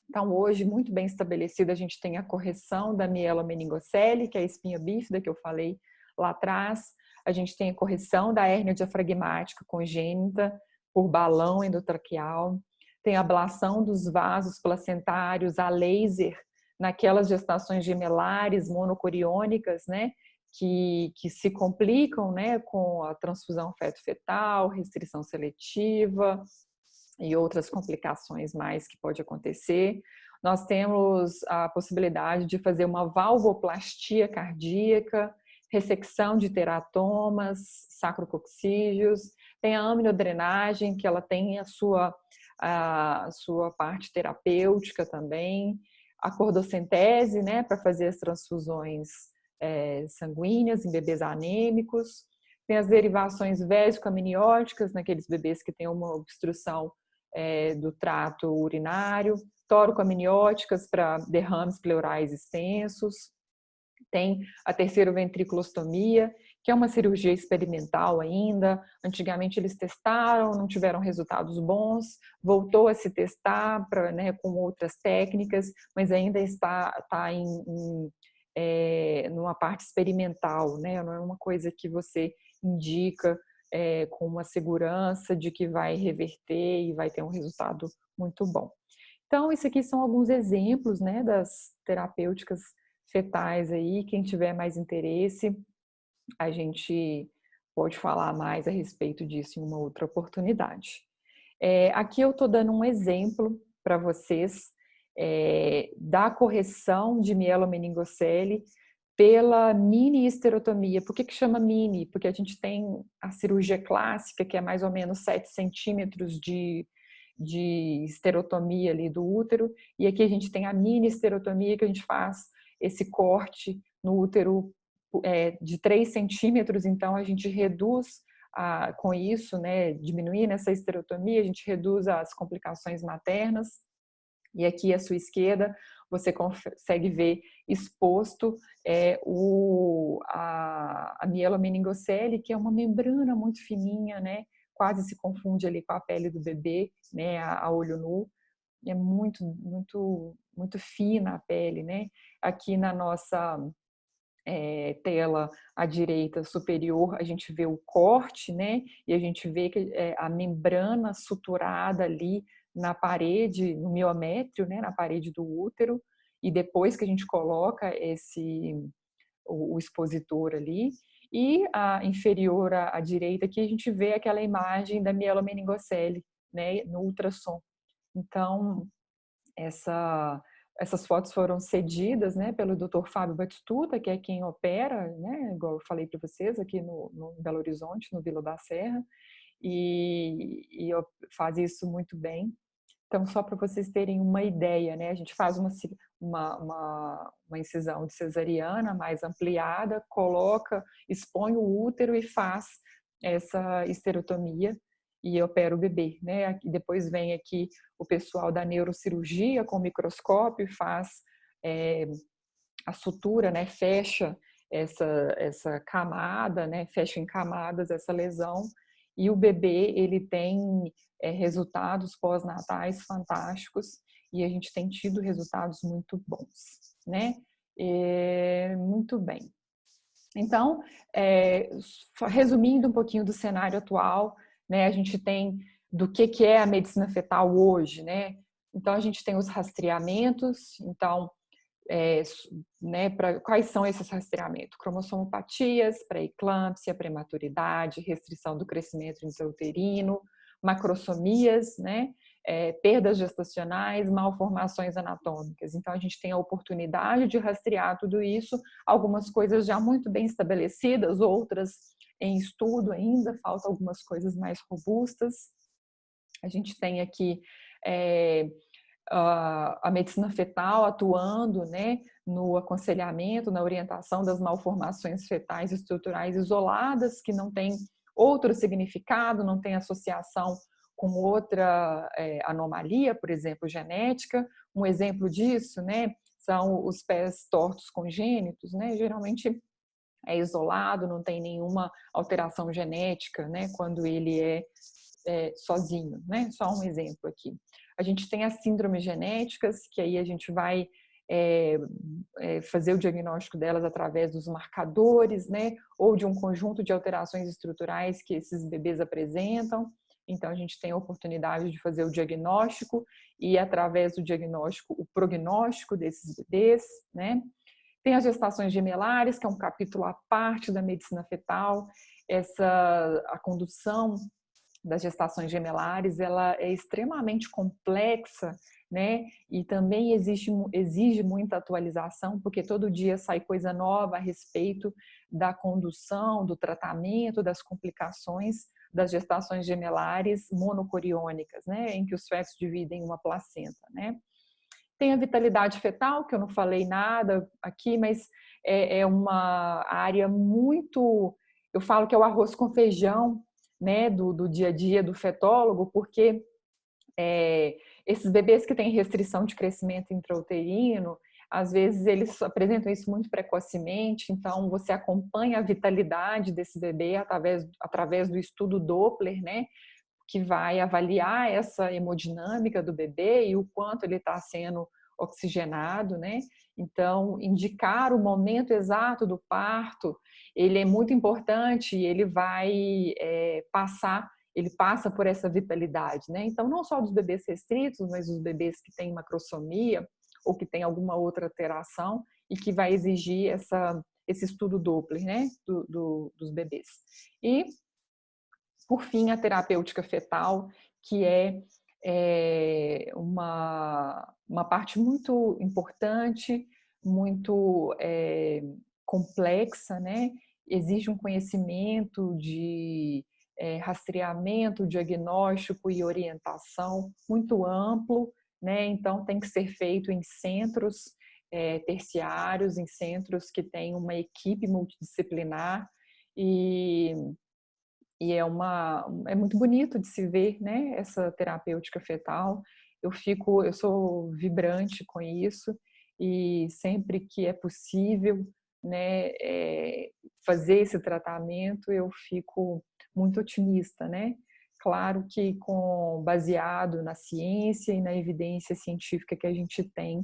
Então, hoje, muito bem estabelecida, a gente tem a correção da mielomeningocele, que é a espinha bífida que eu falei lá atrás. A gente tem a correção da hérnia diafragmática congênita por balão endotraqueal. Tem a ablação dos vasos placentários a laser naquelas gestações gemelares monocoriônicas, né? Que se complicam, né, com a transfusão feto-fetal, restrição seletiva, e outras complicações mais que pode acontecer. Nós temos a possibilidade de fazer uma valvoplastia cardíaca, ressecção de teratomas, sacrococcígeos, tem a aminodrenagem, que ela tem a sua parte terapêutica também, a cordocentese, né, para fazer as transfusões sanguíneas em bebês anêmicos, tem as derivações vésico-amnióticas naqueles bebês que têm uma obstrução do trato urinário, tórico-amnióticas para derrames pleurais extensos, tem a terceiro-ventriculostomia, que é uma cirurgia experimental ainda. Antigamente eles testaram, não tiveram resultados bons, voltou a se testar né, com outras técnicas, mas ainda está numa parte experimental, né? Não é uma coisa que você indica com uma segurança de que vai reverter e vai ter um resultado muito bom. Então, isso aqui são alguns exemplos, né, das terapêuticas fetais aí. Quem tiver mais interesse, a gente pode falar mais a respeito disso em uma outra oportunidade. Aqui eu estou dando um exemplo para vocês da correção de mielomeningocele pela mini histerotomia. Por que chama mini? Porque a gente tem a cirurgia clássica, que é mais ou menos 7 centímetros de histerotomia ali do útero, e aqui a gente tem a mini histerotomia, que a gente faz esse corte no útero de 3 centímetros, então a gente reduz com isso, né, diminuindo essa histerotomia, a gente reduz as complicações maternas. E aqui à sua esquerda você consegue ver exposto a mielomeningocele, que é uma membrana muito fininha, né? Quase se confunde ali com a pele do bebê, né? A olho nu. É muito, muito, muito fina a pele, né? Aqui na nossa tela à direita superior, a gente vê o corte, né? E a gente vê que a membrana suturada ali na parede, no miométrio, né, na parede do útero, e depois que a gente coloca o expositor ali, e a inferior à direita aqui a gente vê aquela imagem da mielomeningocele, né, no ultrassom. Então, essas fotos foram cedidas, né, pelo Dr. Fábio Batistuta, que é quem opera, né, igual eu falei para vocês, aqui no Belo Horizonte, no Vila da Serra, e faz isso muito bem. Então, só para vocês terem uma ideia, né, a gente faz uma incisão de cesariana mais ampliada, coloca, expõe o útero e faz essa esterotomia e opera o bebê, né? E depois vem aqui o pessoal da neurocirurgia com microscópio e faz a sutura, né? Fecha essa camada, né? Fecha em camadas essa lesão e o bebê ele tem resultados pós-natais fantásticos e a gente tem tido resultados muito bons, né? Muito bem. Então, resumindo um pouquinho do cenário atual, né, a gente tem do que é a medicina fetal hoje, né? Então, a gente tem os rastreamentos, então, né, quais são esses rastreamentos? Cromossomopatias, pré-eclâmpsia, prematuridade, restrição do crescimento intrauterino, macrosomias, né, perdas gestacionais, malformações anatômicas. Então, a gente tem a oportunidade de rastrear tudo isso, algumas coisas já muito bem estabelecidas, outras em estudo ainda, faltam algumas coisas mais robustas. A gente tem aqui a medicina fetal atuando, né, no aconselhamento, na orientação das malformações fetais estruturais isoladas, que não tem outro significado, não tem associação com outra anomalia, por exemplo, genética. Um exemplo disso, né, são os pés tortos congênitos, né, geralmente é isolado, não tem nenhuma alteração genética, né, quando ele sozinho, né? Só um exemplo aqui. A gente tem as síndromes genéticas, que aí a gente vai fazer o diagnóstico delas através dos marcadores, né? Ou de um conjunto de alterações estruturais que esses bebês apresentam. Então, a gente tem a oportunidade de fazer o diagnóstico e, através do diagnóstico, o prognóstico desses bebês, né? Tem as gestações gemelares, que é um capítulo à parte da medicina fetal. A condução das gestações gemelares, ela é extremamente complexa, né? E também exige muita atualização, porque todo dia sai coisa nova a respeito da condução, do tratamento, das complicações das gestações gemelares monocoriônicas, né? Em que os fetos dividem uma placenta, né? Tem a vitalidade fetal, que eu não falei nada aqui, mas é uma área muito... Eu falo que é o arroz com feijão, né, do dia a dia do fetólogo, porque esses bebês que têm restrição de crescimento intrauterino, às vezes eles apresentam isso muito precocemente, então você acompanha a vitalidade desse bebê através do estudo Doppler, né, que vai avaliar essa hemodinâmica do bebê e o quanto ele está sendo oxigenado, né? Então, indicar o momento exato do parto, ele é muito importante e ele vai ele passa por essa vitalidade, né? Então, não só dos bebês restritos, mas dos bebês que têm macrosomia ou que têm alguma outra alteração e que vai exigir esse estudo Doppler, né? Dos bebês. E por fim, a terapêutica fetal, que uma parte muito importante, muito complexa, né? Exige um conhecimento de rastreamento, diagnóstico e orientação muito amplo, né? Então, tem que ser feito em centros terciários, em centros que têm uma equipe multidisciplinar e é muito bonito de se ver, né, essa terapêutica fetal. Eu sou vibrante com isso e sempre que é possível, né, fazer esse tratamento, eu fico muito otimista, né? Claro que baseado na ciência e na evidência científica que a gente tem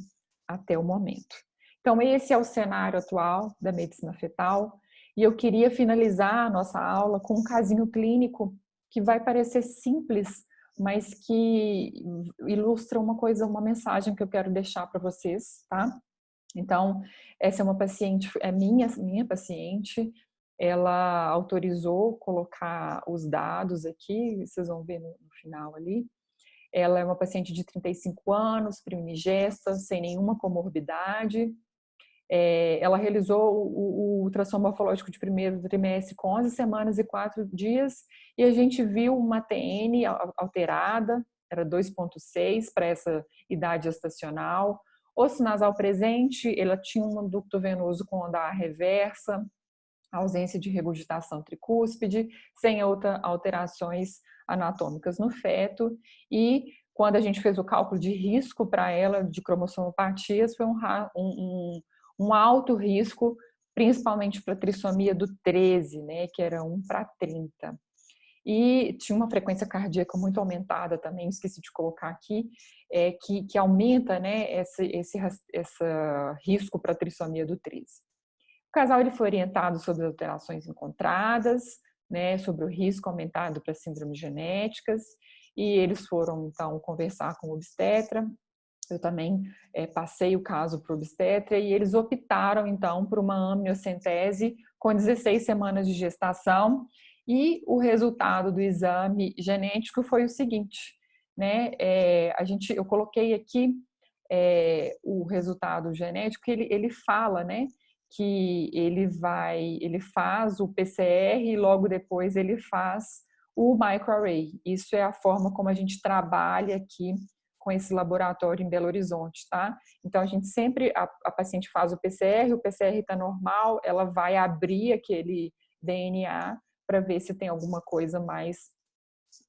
até o momento. Então, esse é o cenário atual da medicina fetal. E eu queria finalizar a nossa aula com um casinho clínico que vai parecer simples, mas que ilustra uma coisa, uma mensagem que eu quero deixar para vocês, tá? Então, essa é uma paciente, é minha paciente, ela autorizou colocar os dados aqui, vocês vão ver no final ali. Ela é uma paciente de 35 anos, primigesta, sem nenhuma comorbidade. Ela realizou o ultrassom morfológico de primeiro trimestre com 11 semanas e 4 dias e a gente viu uma TN alterada, era 2,6 para essa idade gestacional. Osso nasal presente, ela tinha um ducto venoso com andar reversa, ausência de regurgitação tricúspide, sem outras alterações anatômicas no feto. E quando a gente fez o cálculo de risco para ela de cromossomopatias, foi um alto risco, principalmente para trissomia do 13, né, que era 1 para 30. E tinha uma frequência cardíaca muito aumentada também, esqueci de colocar aqui, que aumenta, né, esse risco para trissomia do 13. O casal ele foi orientado sobre as alterações encontradas, né, sobre o risco aumentado para síndromes genéticas, e eles foram, então, conversar com o obstetra. Eu também passei o caso para o obstetra e eles optaram, então, por uma amniocentese com 16 semanas de gestação e o resultado do exame genético foi o seguinte, né? Eu coloquei aqui o resultado genético, ele fala, né, que ele faz o PCR e logo depois ele faz o microarray. Isso é a forma como a gente trabalha aqui com esse laboratório em Belo Horizonte, tá? Então a gente sempre, a paciente faz o PCR está normal, ela vai abrir aquele DNA para ver se tem alguma coisa mais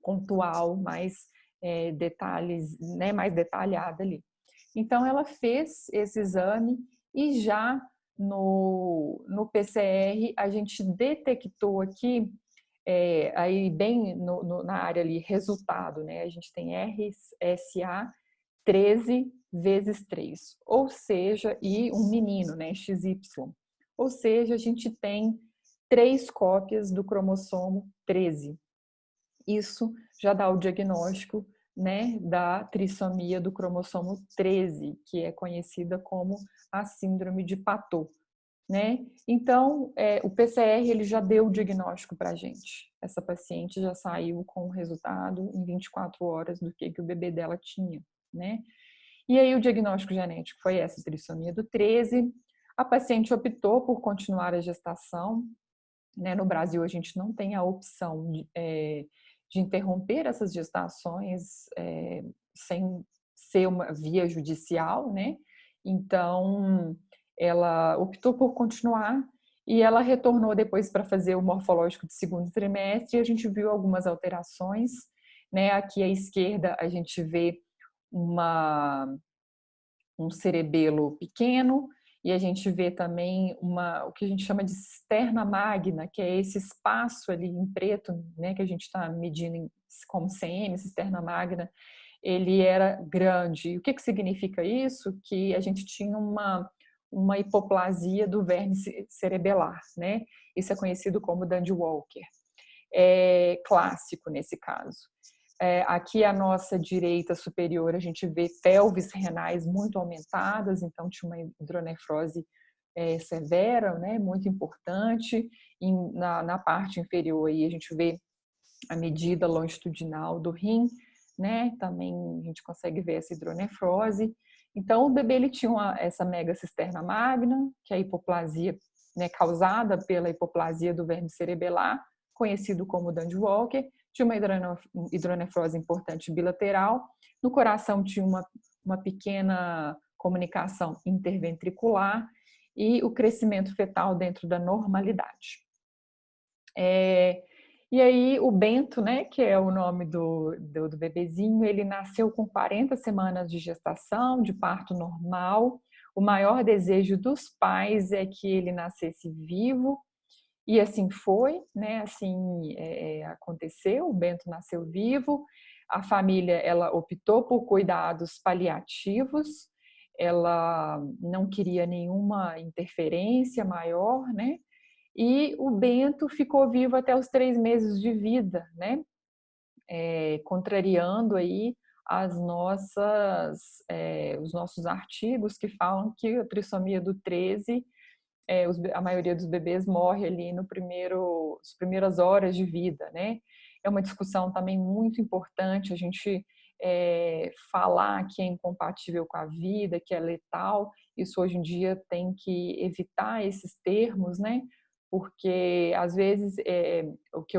pontual, mais detalhes, né, mais detalhada ali. Então ela fez esse exame e já no PCR a gente detectou aqui, aí bem na área ali, resultado, né? A gente tem RSA 13 vezes 3, ou seja, e um menino, né? XY. Ou seja, a gente tem 3 cópias do cromossomo 13. Isso já dá o diagnóstico, né, da trissomia do cromossomo 13, que é conhecida como a síndrome de Patot, né? Então, o PCR ele já deu o diagnóstico para a gente. Essa paciente já saiu com o resultado em 24 horas do que o bebê dela tinha, né? E aí o diagnóstico genético foi essa trissomia do 13. A paciente optou por continuar a gestação, né? No Brasil a gente não tem a opção de interromper essas gestações sem ser uma via judicial, né? Então, ela optou por continuar e ela retornou depois para fazer o morfológico de segundo trimestre e a gente viu algumas alterações, né? Aqui à esquerda a gente vê um cerebelo pequeno, e a gente vê também o que a gente chama de cisterna magna, que é esse espaço ali em preto, né, que a gente está medindo como CM, cisterna magna, ele era grande. E o que significa isso? Que a gente tinha uma hipoplasia do verme cerebelar, né? Isso é conhecido como Dandy-Walker. É clássico nesse caso. Aqui à nossa direita superior a gente vê pelvis renais muito aumentadas, então tinha uma hidronefrose severa, né, muito importante. Na parte inferior aí a gente vê a medida longitudinal do rim, né, também a gente consegue ver essa hidronefrose. Então o bebê ele tinha essa megacisterna magna, que é a hipoplasia, né, causada pela hipoplasia do verme cerebelar, conhecido como Dandy-Walker. Tinha uma hidronefrose importante bilateral. No coração tinha uma pequena comunicação interventricular e o crescimento fetal dentro da normalidade. E aí o Bento, né, que é o nome do bebezinho, ele nasceu com 40 semanas de gestação, de parto normal. O maior desejo dos pais é que ele nascesse vivo, e assim foi, né? Assim aconteceu. O Bento nasceu vivo. A família ela optou por cuidados paliativos. Ela não queria nenhuma interferência maior, né? E o Bento ficou vivo até os 3 meses de vida, né? contrariando aí os nossos artigos que falam que a trissomia do 13, a maioria dos bebês morre ali no as primeiras horas de vida, né? É uma discussão também muito importante a gente falar que é incompatível com a vida, que é letal. Isso hoje em dia tem que evitar esses termos, né? Porque às vezes o que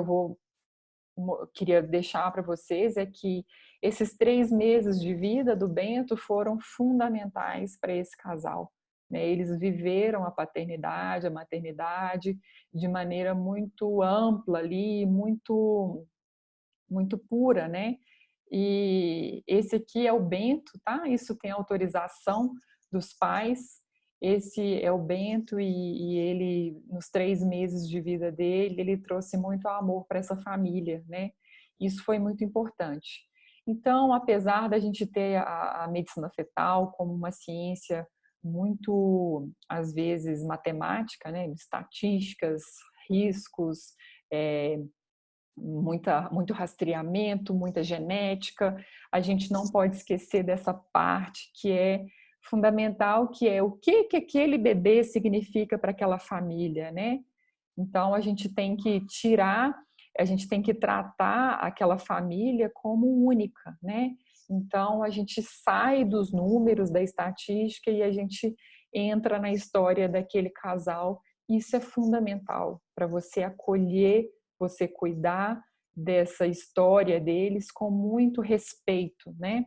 queria deixar para vocês é que esses 3 meses de vida do Bento foram fundamentais para esse casal, né? Eles viveram a paternidade, a maternidade de maneira muito ampla ali, muito pura, né? E esse aqui é o Bento, tá? Isso tem autorização dos pais. Esse é o Bento e ele, nos 3 meses de vida dele, ele trouxe muito amor para essa família, né? Isso foi muito importante. Então, apesar da gente ter a medicina fetal como uma ciência muito, às vezes, matemática, né? Estatísticas, riscos, é, muito rastreamento, muita genética. A gente não pode esquecer dessa parte que é fundamental, que é o que aquele bebê significa para aquela família, né? Então a gente tem que a gente tem que tratar aquela família como única, né? Então a gente sai dos números da estatística e a gente entra na história daquele casal. Isso é fundamental para você acolher, você cuidar dessa história deles com muito respeito, né?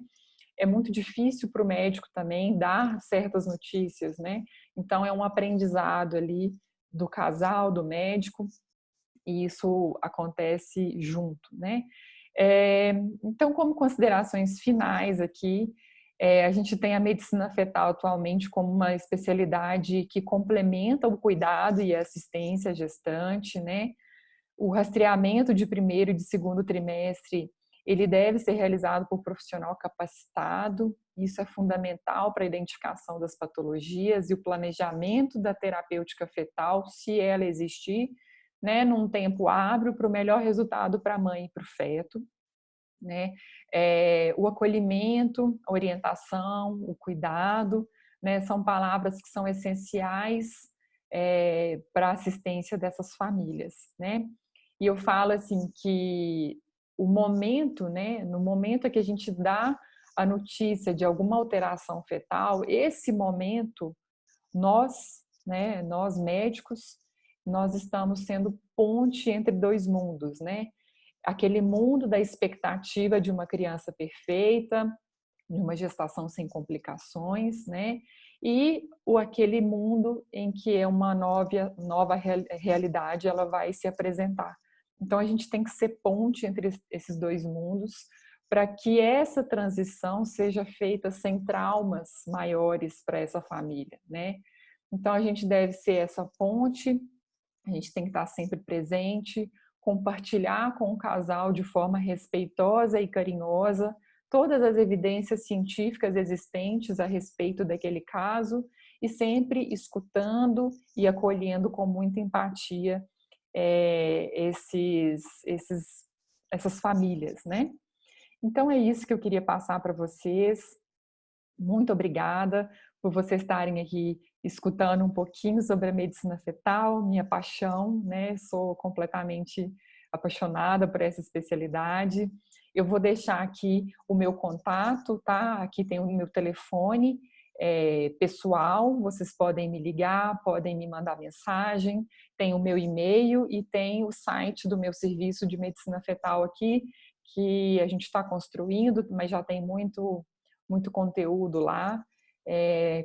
É muito difícil para o médico também dar certas notícias, né? Então é um aprendizado ali do casal, do médico, e isso acontece junto, né? Então, como considerações finais aqui, a gente tem a medicina fetal atualmente como uma especialidade que complementa o cuidado e a assistência à gestante, né? O rastreamento de primeiro e de segundo trimestre, ele deve ser realizado por profissional capacitado. Isso é fundamental para a identificação das patologias e o planejamento da terapêutica fetal, se ela existir, né, num tempo hábil para o melhor resultado para a mãe e para o feto, né? O acolhimento, a orientação, o cuidado, né, são palavras que são essenciais para a assistência dessas famílias, né? E eu falo assim que o momento, né, no momento que a gente dá a notícia de alguma alteração fetal, esse momento nós médicos, nós estamos sendo ponte entre dois mundos, né? Aquele mundo da expectativa de uma criança perfeita, de uma gestação sem complicações, né? E aquele mundo em que é uma nova realidade ela vai se apresentar. Então a gente tem que ser ponte entre esses dois mundos para que essa transição seja feita sem traumas maiores para essa família, né? Então a gente deve ser essa ponte, a gente tem que estar sempre presente, compartilhar com o casal de forma respeitosa e carinhosa todas as evidências científicas existentes a respeito daquele caso e sempre escutando e acolhendo com muita empatia essas famílias, né? Então é isso que eu queria passar para vocês. Muito obrigada por vocês estarem aqui escutando um pouquinho sobre a medicina fetal, minha paixão, né? Sou completamente apaixonada por essa especialidade. Eu vou deixar aqui o meu contato, tá? Aqui tem o meu telefone pessoal, vocês podem me ligar, podem me mandar mensagem, tem o meu e-mail e tem o site do meu serviço de medicina fetal aqui, que a gente está construindo, mas já tem muito conteúdo lá,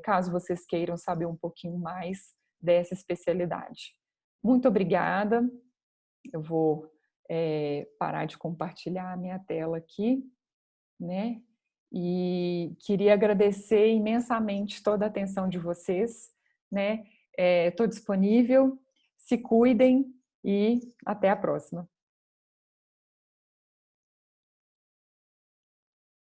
caso vocês queiram saber um pouquinho mais dessa especialidade. Muito obrigada. Eu vou parar de compartilhar a minha tela aqui, né? E queria agradecer imensamente toda a atenção de vocês, né? Estou disponível, se cuidem e até a próxima.